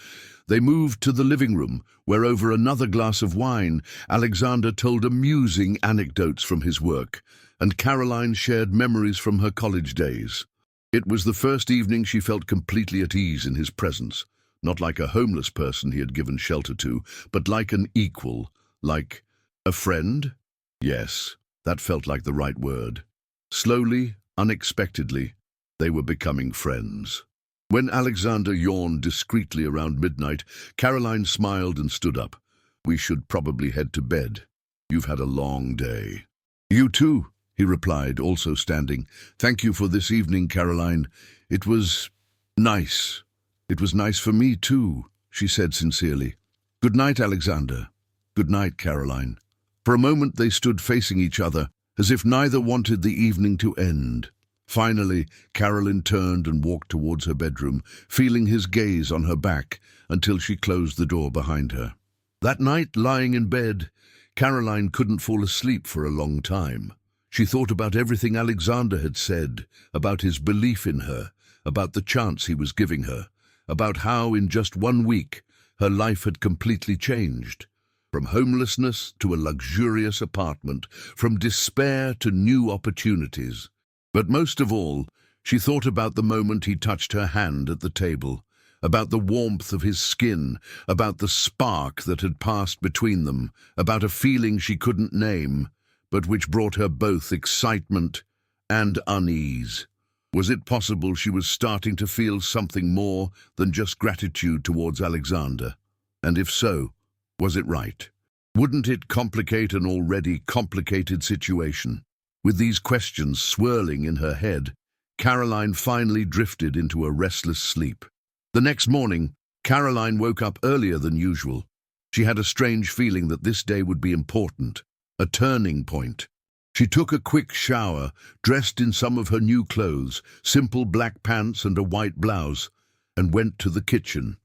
They moved to the living room, where over another glass of wine, Alexander told amusing anecdotes from his work, and Caroline shared memories from her college days. It was the first evening she felt completely at ease in his presence, not like a homeless person he had given shelter to, but like an equal, like a friend? Yes, that felt like the right word. Slowly, unexpectedly, they were becoming friends. When Alexander yawned discreetly around midnight, Caroline smiled and stood up. "We should probably head to bed. You've had a long day." "You too," he replied, also standing. "Thank you for this evening, Caroline. It was nice." "It was nice for me too," she said sincerely. "Good night, Alexander." "Good night, Caroline." For a moment they stood facing each other, as if neither wanted the evening to end. Finally, Caroline turned and walked towards her bedroom, feeling his gaze on her back until she closed the door behind her. That night, lying in bed, Caroline couldn't fall asleep for a long time. She thought about everything Alexander had said, about his belief in her, about the chance he was giving her, about how in just 1 week her life had completely changed. From homelessness to a luxurious apartment, from despair to new opportunities. But most of all, she thought about the moment he touched her hand at the table, about the warmth of his skin, about the spark that had passed between them, about a feeling she couldn't name, but which brought her both excitement and unease. Was it possible she was starting to feel something more than just gratitude towards Alexander? And if so, was it right? Wouldn't it complicate an already complicated situation? With these questions swirling in her head, Caroline finally drifted into a restless sleep. The next morning, Caroline woke up earlier than usual. She had a strange feeling that this day would be important, a turning point. She took a quick shower, dressed in some of her new clothes, simple black pants and a white blouse, and went to the kitchen.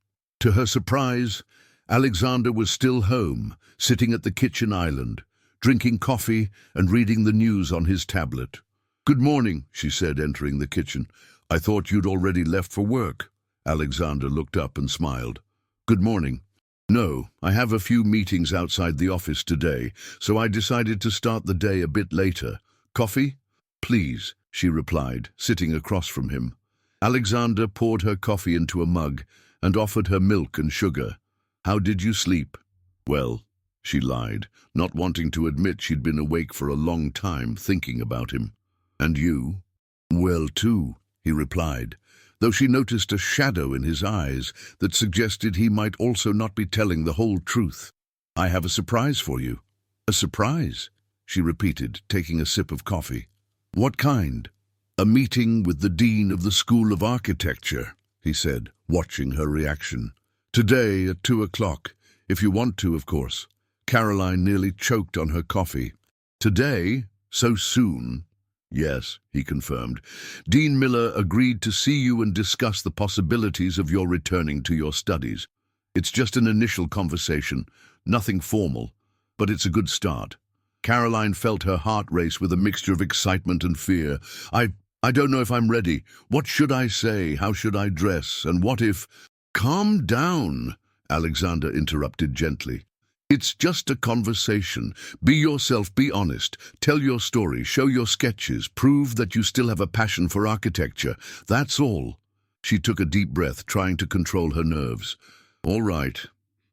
To her surprise, Alexander was still home, sitting at the kitchen island, drinking coffee and reading the news on his tablet. "Good morning," she said, entering the kitchen. "I thought you'd already left for work." Alexander looked up and smiled. "Good morning. No, I have a few meetings outside the office today, so I decided to start the day a bit later. Coffee?" "Please," she replied, sitting across from him. Alexander poured her coffee into a mug and offered her milk and sugar. "How did you sleep?" "Well," she lied, not wanting to admit she'd been awake for a long time thinking about him. "And you?" "Well, too," he replied, though she noticed a shadow in his eyes that suggested he might also not be telling the whole truth. "I have a surprise for you." "A surprise?" she repeated, taking a sip of coffee. "What kind?" "A meeting with the Dean of the School of Architecture," he said, watching her reaction. "Today at 2 o'clock, if you want to, of course." Caroline nearly choked on her coffee. "Today? So soon?" "Yes," he confirmed. "Dean Miller agreed to see you and discuss the possibilities of your returning to your studies. It's just an initial conversation, nothing formal, but it's a good start." Caroline felt her heart race with a mixture of excitement and fear. I don't know if I'm ready. What should I say? How should I dress? And what if—" "Calm down," Alexander interrupted gently. "It's just a conversation. Be yourself, be honest. Tell your story, show your sketches, prove that you still have a passion for architecture. That's all." She took a deep breath, trying to control her nerves. "All right,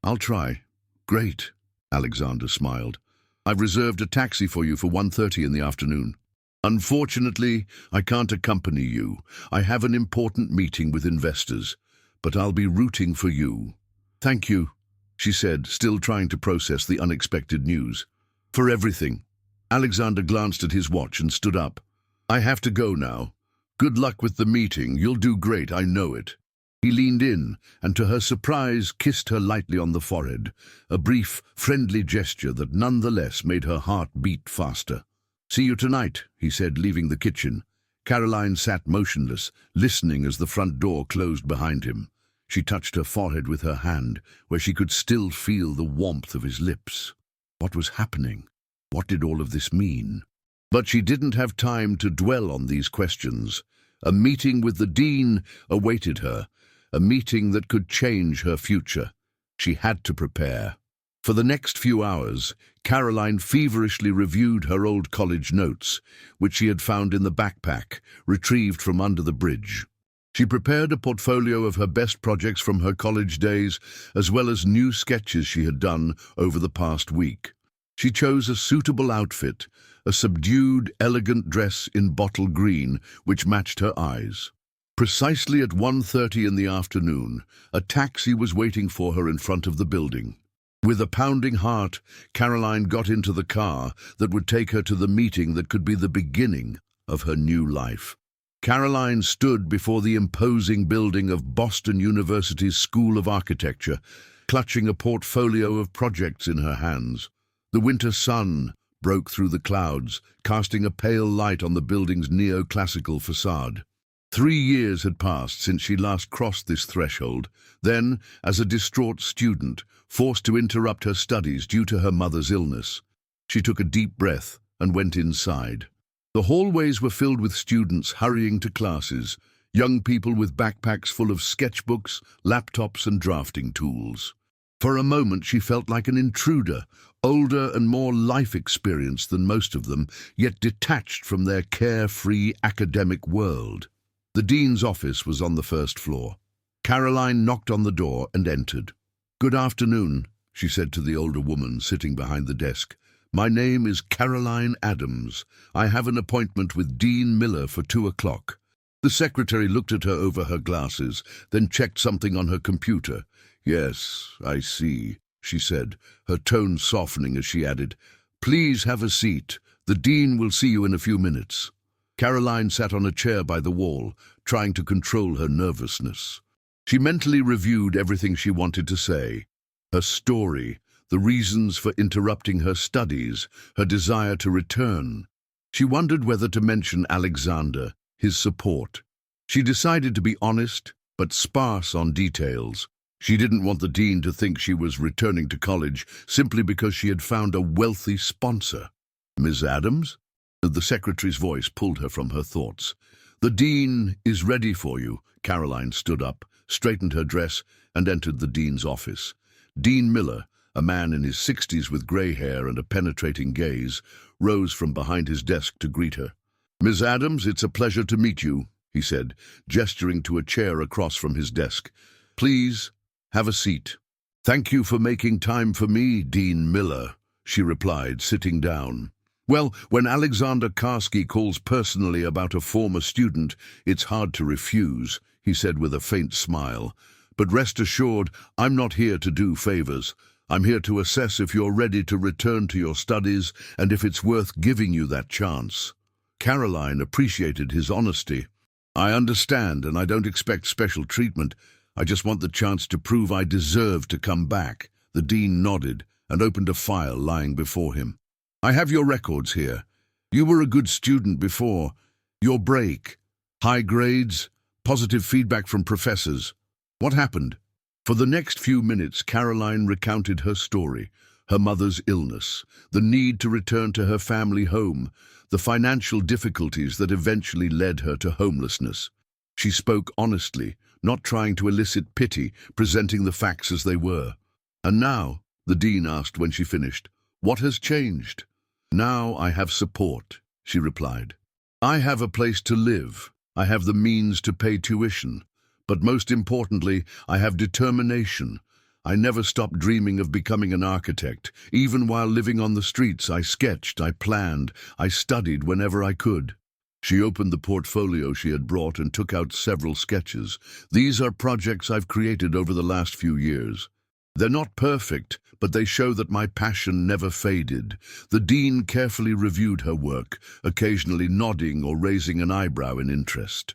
I'll try." "Great," Alexander smiled. "I've reserved a taxi for you for 1:30 in the afternoon. Unfortunately, I can't accompany you. I have an important meeting with investors, but I'll be rooting for you." "Thank you," she said, still trying to process the unexpected news. "For everything." Alexander glanced at his watch and stood up. "I have to go now. Good luck with the meeting. You'll do great, I know it." He leaned in and, to her surprise, kissed her lightly on the forehead, a brief, friendly gesture that nonetheless made her heart beat faster. "See you tonight," he said, leaving the kitchen. Caroline sat motionless, listening as the front door closed behind him. She touched her forehead with her hand, where she could still feel the warmth of his lips. What was happening? What did all of this mean? But she didn't have time to dwell on these questions. A meeting with the dean awaited her, a meeting that could change her future. She had to prepare. For the next few hours, Caroline feverishly reviewed her old college notes, which she had found in the backpack, retrieved from under the bridge. She prepared a portfolio of her best projects from her college days, as well as new sketches she had done over the past week. She chose a suitable outfit, a subdued, elegant dress in bottle green, which matched her eyes. Precisely at 1:30 in the afternoon, a taxi was waiting for her in front of the building. With a pounding heart, Caroline got into the car that would take her to the meeting that could be the beginning of her new life. Caroline stood before the imposing building of Boston University's School of Architecture, clutching a portfolio of projects in her hands. The winter sun broke through the clouds, casting a pale light on the building's neoclassical facade. 3 years had passed since she last crossed this threshold. Then, as a distraught student, forced to interrupt her studies due to her mother's illness, she took a deep breath and went inside. The hallways were filled with students hurrying to classes, young people with backpacks full of sketchbooks, laptops, and drafting tools. For a moment she felt like an intruder, older and more life-experienced than most of them, yet detached from their carefree academic world. The dean's office was on the first floor. Caroline knocked on the door and entered. "Good afternoon," she said to the older woman sitting behind the desk. "My name is Caroline Adams. I have an appointment with Dean Miller for 2 o'clock. The secretary looked at her over her glasses, then checked something on her computer. "Yes, I see," she said, her tone softening as she added, "Please have a seat. The dean will see you in a few minutes." Caroline sat on a chair by the wall, trying to control her nervousness. She mentally reviewed everything she wanted to say. Her story, the reasons for interrupting her studies, her desire to return. She wondered whether to mention Alexander, his support. She decided to be honest, but sparse on details. She didn't want the dean to think she was returning to college simply because she had found a wealthy sponsor. "Miss Adams?" The secretary's voice pulled her from her thoughts. "The dean is ready for you." Caroline stood up, straightened her dress, and entered the dean's office. Dean Miller, a man in his 60s with grey hair and a penetrating gaze, rose from behind his desk to greet her. "Miss Adams, it's a pleasure to meet you," he said, gesturing to a chair across from his desk. "Please, have a seat." "Thank you for making time for me, Dean Miller," she replied, sitting down. "Well, when Alexander Karski calls personally about a former student, it's hard to refuse," he said with a faint smile. "But rest assured, I'm not here to do favors. I'm here to assess if you're ready to return to your studies and if it's worth giving you that chance." Caroline appreciated his honesty. "I understand, and I don't expect special treatment. I just want the chance to prove I deserve to come back." The dean nodded and opened a file lying before him. "I have your records here. You were a good student before. Your break, high grades, positive feedback from professors. What happened?" For the next few minutes, Caroline recounted her story, her mother's illness, the need to return to her family home, the financial difficulties that eventually led her to homelessness. She spoke honestly, not trying to elicit pity, presenting the facts as they were. "And now," the dean asked when she finished, "what has changed?" "Now I have support," she replied. "I have a place to live. I have the means to pay tuition. But most importantly, I have determination. I never stopped dreaming of becoming an architect. Even while living on the streets, I sketched, I planned, I studied whenever I could." She opened the portfolio she had brought and took out several sketches. "These are projects I've created over the last few years. They're not perfect, but they show that my passion never faded." The dean carefully reviewed her work, occasionally nodding or raising an eyebrow in interest.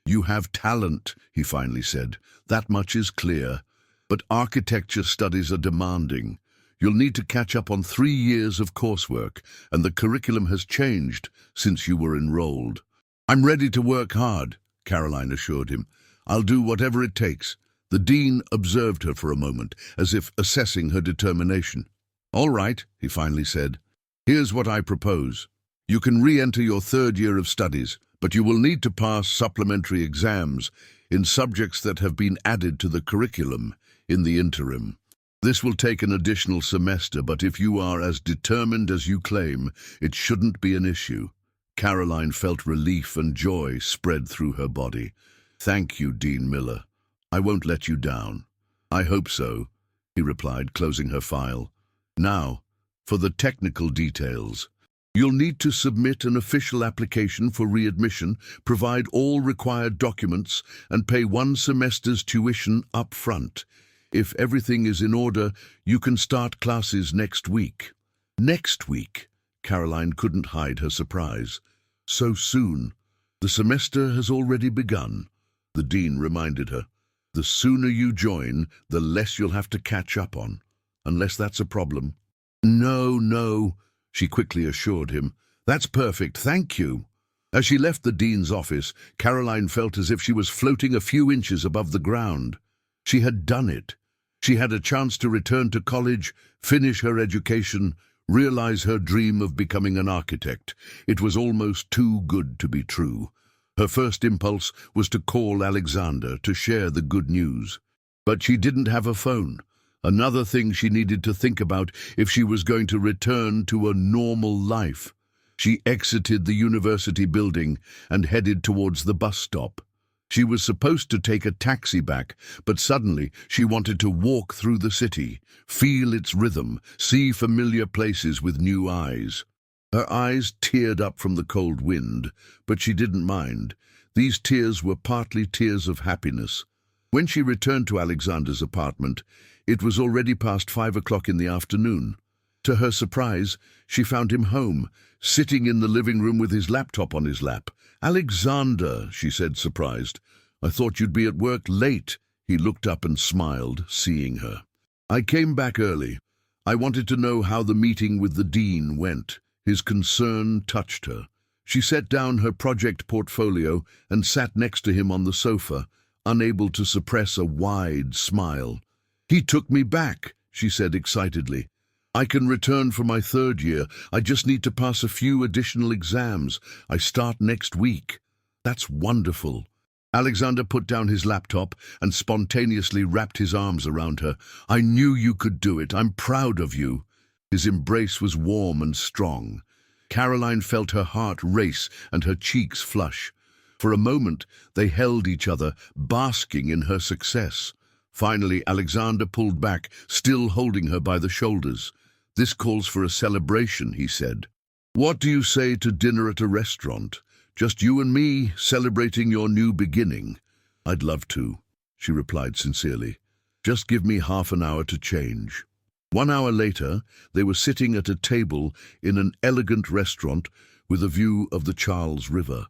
"You have talent," he finally said. "That much is clear. But architecture studies are demanding. You'll need to catch up on 3 years of coursework, and the curriculum has changed since you were enrolled." "I'm ready to work hard," Caroline assured him. "I'll do whatever it takes." The dean observed her for a moment, as if assessing her determination. "All right," he finally said. "Here's what I propose. You can re-enter your 3rd year of studies, but you will need to pass supplementary exams in subjects that have been added to the curriculum in the interim. This will take an additional semester, but if you are as determined as you claim, it shouldn't be an issue." Caroline felt relief and joy spread through her body. "Thank you, Dean Miller. I won't let you down." "I hope so," he replied, closing her file. "Now, for the technical details. You'll need to submit an official application for readmission, provide all required documents, and pay 1 semester's tuition up front. If everything is in order, you can start classes next week." "Next week?" Caroline couldn't hide her surprise. "So soon? The semester has already begun," the dean reminded her. "The sooner you join, the less you'll have to catch up on, unless that's a problem." No, she quickly assured him. "That's perfect, thank you." As she left the dean's office, Caroline felt as if she was floating a few inches above the ground. She had done it. She had a chance to return to college, finish her education, realize her dream of becoming an architect. It was almost too good to be true. Her first impulse was to call Alexander to share the good news. But she didn't have a phone. Another thing she needed to think about if she was going to return to a normal life. She exited the university building and headed towards the bus stop. She was supposed to take a taxi back, but suddenly she wanted to walk through the city, feel its rhythm, see familiar places with new eyes. Her eyes teared up from the cold wind, but she didn't mind. These tears were partly tears of happiness. When she returned to Alexander's apartment, it was already past 5 o'clock in the afternoon. To her surprise, she found him home, sitting in the living room with his laptop on his lap. "Alexander," she said, surprised. "I thought you'd be at work late." He looked up and smiled, seeing her. "I came back early. I wanted to know how the meeting with the dean went." His concern touched her. She set down her project portfolio and sat next to him on the sofa, unable to suppress a wide smile. "He took me back," she said excitedly. "I can return for my 3rd year. I just need to pass a few additional exams. I start next week." "That's wonderful." Alexander put down his laptop and spontaneously wrapped his arms around her. "I knew you could do it. I'm proud of you." His embrace was warm and strong. Caroline felt her heart race and her cheeks flush. For a moment, they held each other, basking in her success. Finally, Alexander pulled back, still holding her by the shoulders. "This calls for a celebration," he said. "What do you say to dinner at a restaurant? Just you and me, celebrating your new beginning." "I'd love to," she replied sincerely. "Just give me half an hour to change." 1 hour later, they were sitting at a table in an elegant restaurant with a view of the Charles River.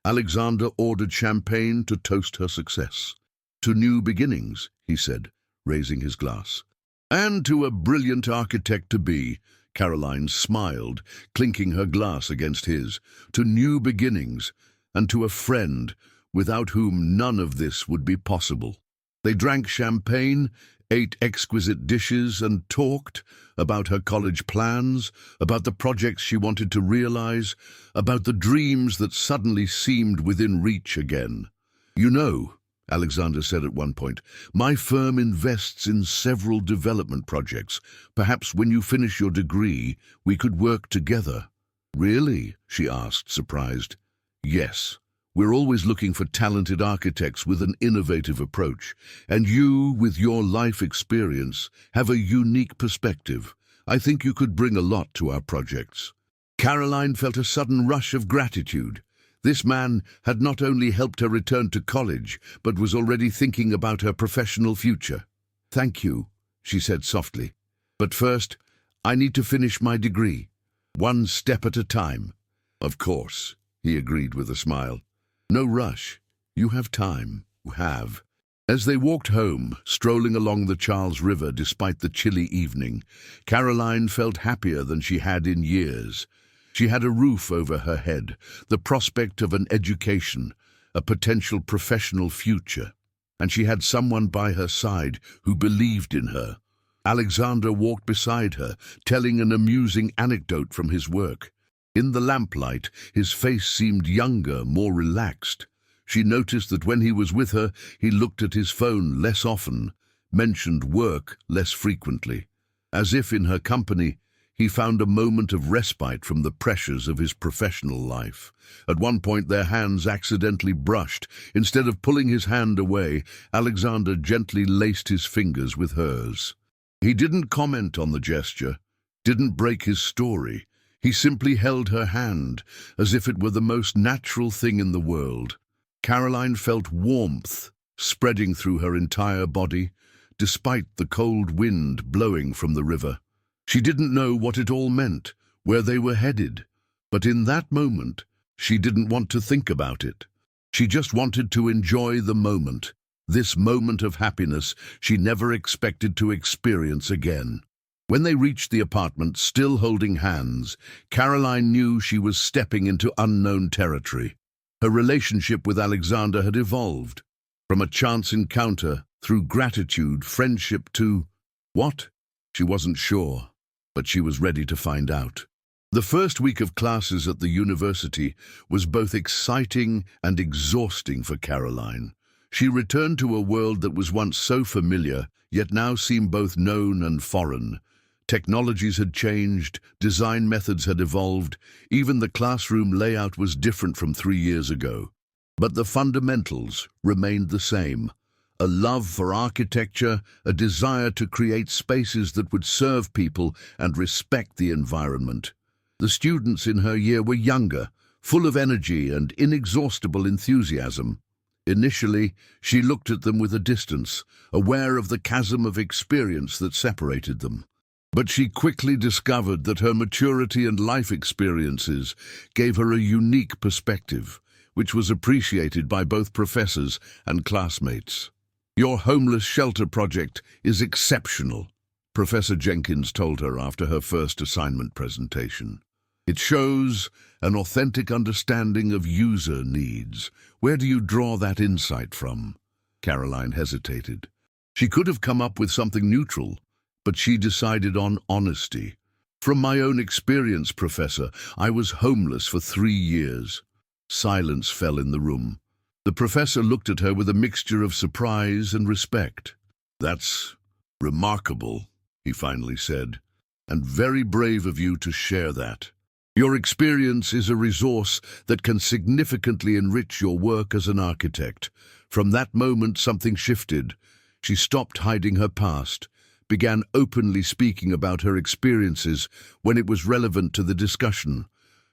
Alexander ordered champagne to toast her success. "To new beginnings," he said, raising his glass. "And to a brilliant architect-to-be," Caroline smiled, clinking her glass against his. "To new beginnings, and to a friend without whom none of this would be possible." They drank champagne, ate exquisite dishes, and talked about her college plans, about the projects she wanted to realize, about the dreams that suddenly seemed within reach again. "You know," Alexander said at one point, "my firm invests in several development projects. Perhaps when you finish your degree, we could work together." "Really?" she asked, surprised. "Yes. We're always looking for talented architects with an innovative approach, and you, with your life experience, have a unique perspective. I think you could bring a lot to our projects." Caroline felt a sudden rush of gratitude. This man had not only helped her return to college, but was already thinking about her professional future. "Thank you," she said softly. "But first, I need to finish my degree. One step at a time." "Of course," he agreed with a smile. "No rush. You have time." "You have." As they walked home, strolling along the Charles River despite the chilly evening, Caroline felt happier than she had in years. She had a roof over her head, the prospect of an education, a potential professional future, and she had someone by her side who believed in her. Alexander walked beside her, telling an amusing anecdote from his work. In the lamplight, his face seemed younger, more relaxed. She noticed that when he was with her, he looked at his phone less often, mentioned work less frequently. As if in her company, he found a moment of respite from the pressures of his professional life. At one point, their hands accidentally brushed. Instead of pulling his hand away, Alexander gently laced his fingers with hers. He didn't comment on the gesture, didn't break his story. He simply held her hand, as if it were the most natural thing in the world. Caroline felt warmth spreading through her entire body, despite the cold wind blowing from the river. She didn't know what it all meant, where they were headed, but in that moment, she didn't want to think about it. She just wanted to enjoy the moment, this moment of happiness she never expected to experience again. When they reached the apartment, still holding hands, Caroline knew she was stepping into unknown territory. Her relationship with Alexander had evolved, from a chance encounter, through gratitude, friendship to... what? She wasn't sure. but she was ready to find out. The first week of classes at the university was both exciting and exhausting for Caroline. She returned to a world that was once so familiar, yet now seemed both known and foreign. Technologies had changed, design methods had evolved, even the classroom layout was different from 3 years ago. But the fundamentals remained the same. A love for architecture, a desire to create spaces that would serve people and respect the environment. The students in her year were younger, full of energy and inexhaustible enthusiasm. Initially, she looked at them with a distance, aware of the chasm of experience that separated them. But she quickly discovered that her maturity and life experiences gave her a unique perspective, which was appreciated by both professors and classmates. "Your homeless shelter project is exceptional," Professor Jenkins told her after her first assignment presentation. "It shows an authentic understanding of user needs. Where do you draw that insight from?" Caroline hesitated. She could have come up with something neutral, but she decided on honesty. "From my own experience, Professor, I was homeless for 3 years. Silence fell in the room. The professor looked at her with a mixture of surprise and respect. "That's remarkable," he finally said, "and very brave of you to share that. Your experience is a resource that can significantly enrich your work as an architect." From that moment, something shifted. She stopped hiding her past, began openly speaking about her experiences when it was relevant to the discussion.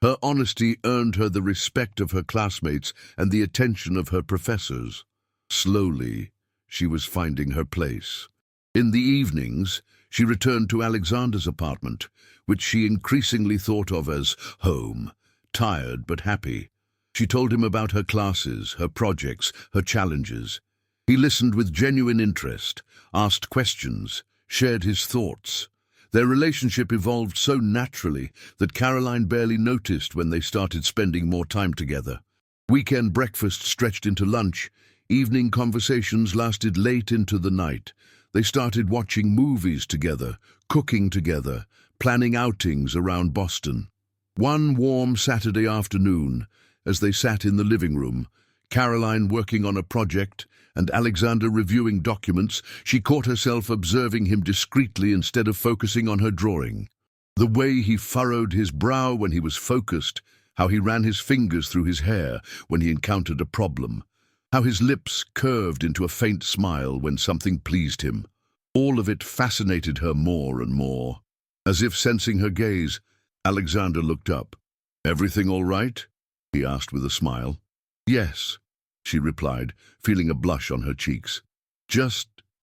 Her honesty earned her the respect of her classmates and the attention of her professors. Slowly, she was finding her place. In the evenings, she returned to Alexander's apartment, which she increasingly thought of as home, tired but happy. She told him about her classes, her projects, her challenges. He listened with genuine interest, asked questions, shared his thoughts. Their relationship evolved so naturally that Caroline barely noticed when they started spending more time together. Weekend breakfasts stretched into lunch. Evening conversations lasted late into the night. They started watching movies together, cooking together, planning outings around Boston. One warm Saturday afternoon, as they sat in the living room, Caroline working on a project and Alexander reviewing documents, she caught herself observing him discreetly instead of focusing on her drawing. The way he furrowed his brow when he was focused, how he ran his fingers through his hair when he encountered a problem, how his lips curved into a faint smile when something pleased him. All of it fascinated her more and more. As if sensing her gaze, Alexander looked up. "Everything all right?" he asked with a smile. "Yes," she replied, feeling a blush on her cheeks.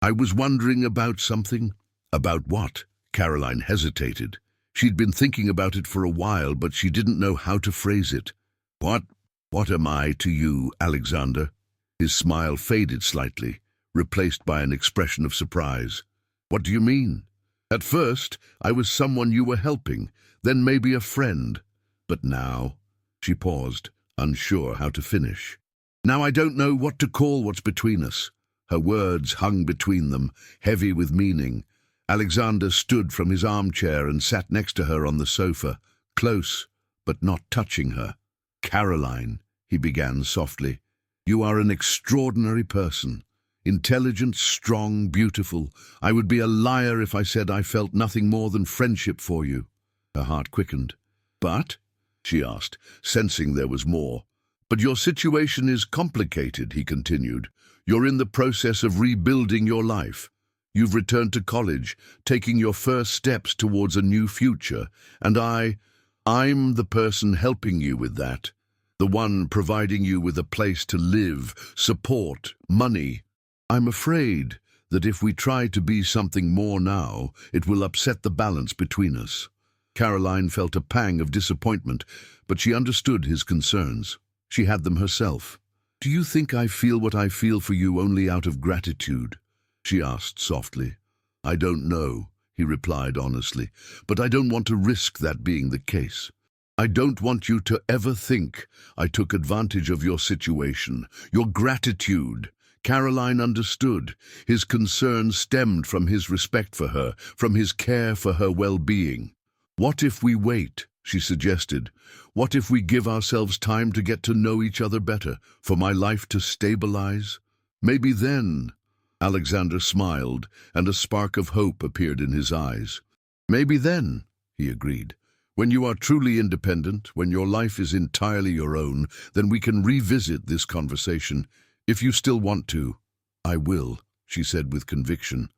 I was wondering about something." "About what?" Caroline hesitated. She'd been thinking about it for a while, but she didn't know how to phrase it. What am I to you, Alexander?" His smile faded slightly, replaced by an expression of surprise. "What do you mean?" "At first, I was someone you were helping, then maybe a friend. But now—" She paused, unsure how to finish. "Now I don't know what to call what's between us." Her words hung between them, heavy with meaning. Alexander stood from his armchair and sat next to her on the sofa, close, but not touching her. "Caroline," he began softly, "you are an extraordinary person. Intelligent, strong, beautiful. I would be a liar if I said I felt nothing more than friendship for you." Her heart quickened. "But?" she asked, sensing there was more. "But your situation is complicated," he continued. "You're in the process of rebuilding your life. You've returned to college, taking your first steps towards a new future, and I'm the person helping you with that. The one providing you with a place to live, support, money. I'm afraid that if we try to be something more now, it will upset the balance between us." Caroline felt a pang of disappointment, but she understood his concerns. She had them herself. "Do you think I feel what I feel for you only out of gratitude?" she asked softly. "I don't know," he replied honestly, "but I don't want to risk that being the case. I don't want you to ever think I took advantage of your situation. Your gratitude Caroline understood. His concern stemmed from his respect for her, from his care for her well-being. "What if we wait?" she suggested. "What if we give ourselves time to get to know each other better, for my life to stabilize? Maybe then—" Alexander smiled, and a spark of hope appeared in his eyes. "Maybe then," he agreed. "When you are truly independent, when your life is entirely your own, then we can revisit this conversation. If you still want to." "I will," she said with conviction.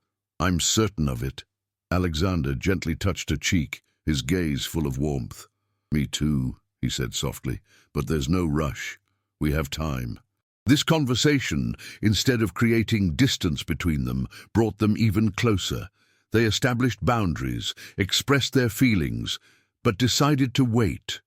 "I'm certain of it." Alexander gently touched her cheek, his gaze full of warmth. "Me too," he said softly, "but there's no rush. We have time." This conversation, instead of creating distance between them, brought them even closer. They established boundaries, expressed their feelings, but decided to wait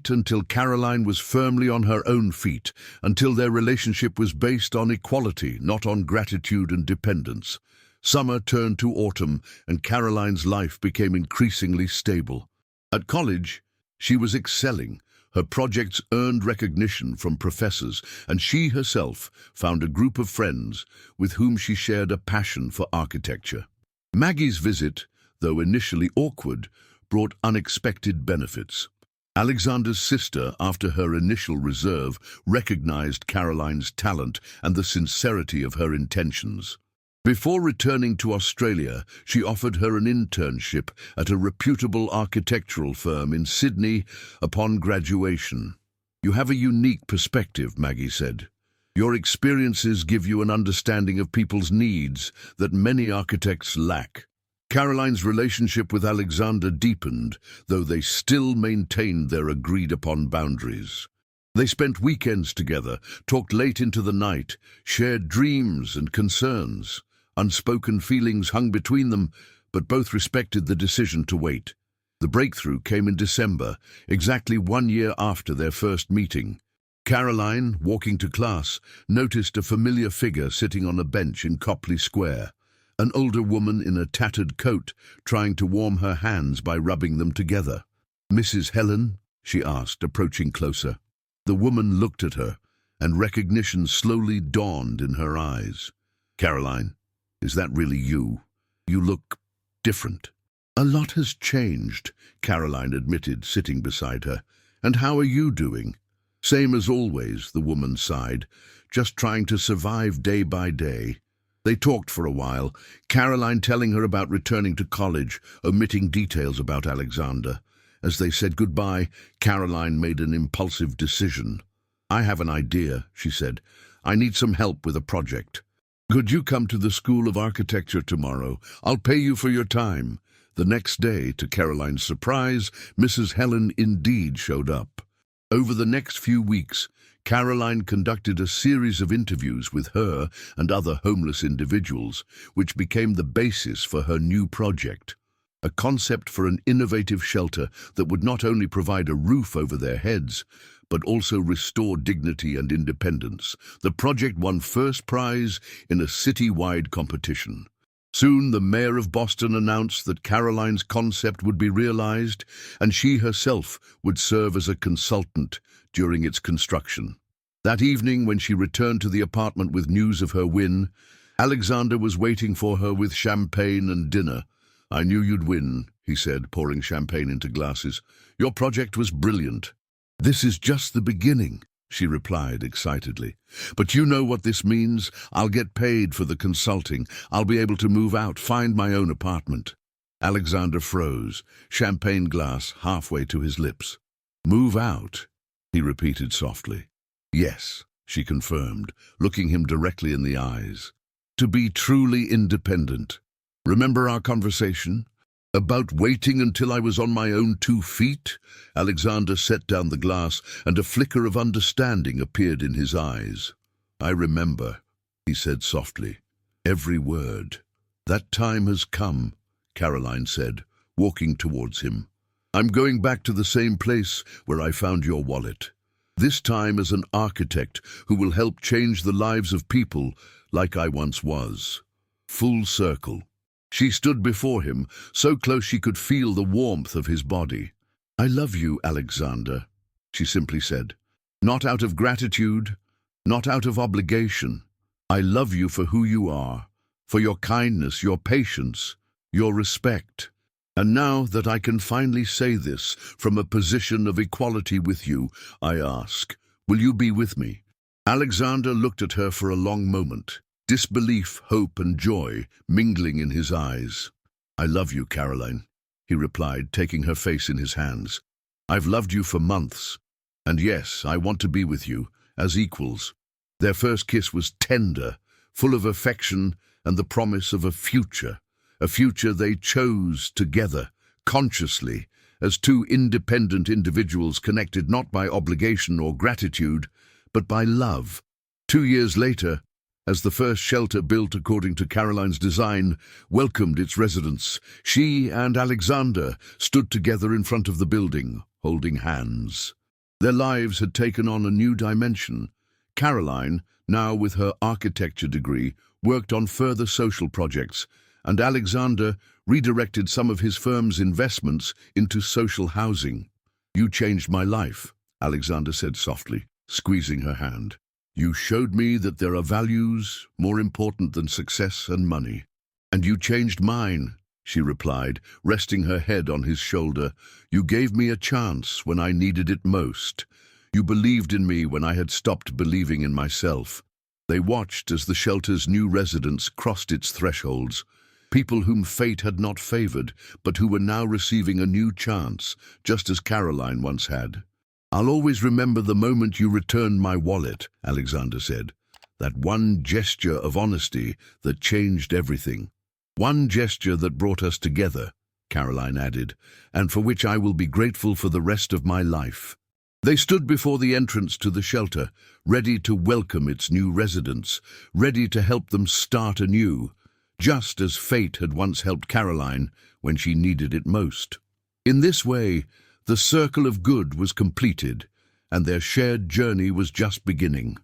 until Caroline was firmly on her own feet, until their relationship was based on equality, not on gratitude and dependence. Summer turned to autumn, and Caroline's life became increasingly stable. At college, she was excelling. Her projects earned recognition from professors, and she herself found a group of friends with whom she shared a passion for architecture. Maggie's visit, though initially awkward, brought unexpected benefits. Alexander's sister, after her initial reserve, recognized Caroline's talent and the sincerity of her intentions. Before returning to Australia, she offered her an internship at a reputable architectural firm in Sydney upon graduation. "You have a unique perspective," Maggie said. "Your experiences give you an understanding of people's needs that many architects lack." Caroline's relationship with Alexander deepened, though they still maintained their agreed-upon boundaries. They spent weekends together, talked late into the night, shared dreams and concerns. Unspoken feelings hung between them, but both respected the decision to wait. The breakthrough came in December, exactly 1 year after their first meeting. Caroline, walking to class, noticed a familiar figure sitting on a bench in Copley Square. An older woman in a tattered coat, trying to warm her hands by rubbing them together. "Mrs. Helen?" she asked, approaching closer. The woman looked at her, and recognition slowly dawned in her eyes. "Caroline, is that really you? You look different." "A lot has changed," Caroline admitted, sitting beside her. "And how are you doing?" "Same as always," the woman sighed, "just trying to survive day by day." They talked for a while, Caroline telling her about returning to college, omitting details about Alexander. As they said goodbye, Caroline made an impulsive decision. "I have an idea," she said. "I need some help with a project. Could you come to the School of Architecture tomorrow? I'll pay you for your time." The next day, to Caroline's surprise, Mrs. Helen indeed showed up. Over the next few weeks, Caroline conducted a series of interviews with her and other homeless individuals, which became the basis for her new project. A concept for an innovative shelter that would not only provide a roof over their heads, but also restore dignity and independence. The project won first prize in a city-wide competition. Soon, the mayor of Boston announced that Caroline's concept would be realized, and she herself would serve as a consultant during its construction. That evening, when she returned to the apartment with news of her win, Alexander was waiting for her with champagne and dinner. "I knew you'd win," he said, pouring champagne into glasses. "Your project was brilliant." "This is just the beginning," she replied excitedly. "But you know what this means? I'll get paid for the consulting. I'll be able to move out, find my own apartment." Alexander froze, champagne glass halfway to his lips. "Move out?" he repeated softly. "Yes," she confirmed, looking him directly in the eyes. "To be truly independent. Remember our conversation? About waiting until I was on my own 2 feet?" Alexander set down the glass, and a flicker of understanding appeared in his eyes. "I remember," he said softly. "Every word." "That time has come," Caroline said, walking towards him. "I'm going back to the same place where I found your wallet. This time as an architect who will help change the lives of people like I once was." Full circle. She stood before him, so close she could feel the warmth of his body. "I love you, Alexander," she simply said. "Not out of gratitude, not out of obligation, I love you for who you are, for your kindness, your patience, your respect. And now that I can finally say this from a position of equality with you, I ask, will you be with me?" Alexander looked at her for a long moment, disbelief, hope, and joy mingling in his eyes. "I love you, Caroline," he replied, taking her face in his hands. "I've loved you for months, and yes, I want to be with you, as equals." Their first kiss was tender, full of affection and the promise of a future they chose together, consciously, as two independent individuals connected not by obligation or gratitude, but by love. 2 years later, as the first shelter built according to Caroline's design welcomed its residents, she and Alexander stood together in front of the building, holding hands. Their lives had taken on a new dimension. Caroline, now with her architecture degree, worked on further social projects, and Alexander redirected some of his firm's investments into social housing. "You changed my life," Alexander said softly, squeezing her hand. "You showed me that there are values more important than success and money." "And you changed mine," she replied, resting her head on his shoulder. "You gave me a chance when I needed it most. You believed in me when I had stopped believing in myself." They watched as the shelter's new residents crossed its thresholds, people whom fate had not favored, but who were now receiving a new chance, just as Caroline once had. "I'll always remember the moment you returned my wallet," Alexander said. "That one gesture of honesty that changed everything. One gesture that brought us together," Caroline added, "and for which I will be grateful for the rest of my life." They stood before the entrance to the shelter, ready to welcome its new residents, ready to help them start anew, just as fate had once helped Caroline when she needed it most. In this way, the circle of good was completed, and their shared journey was just beginning.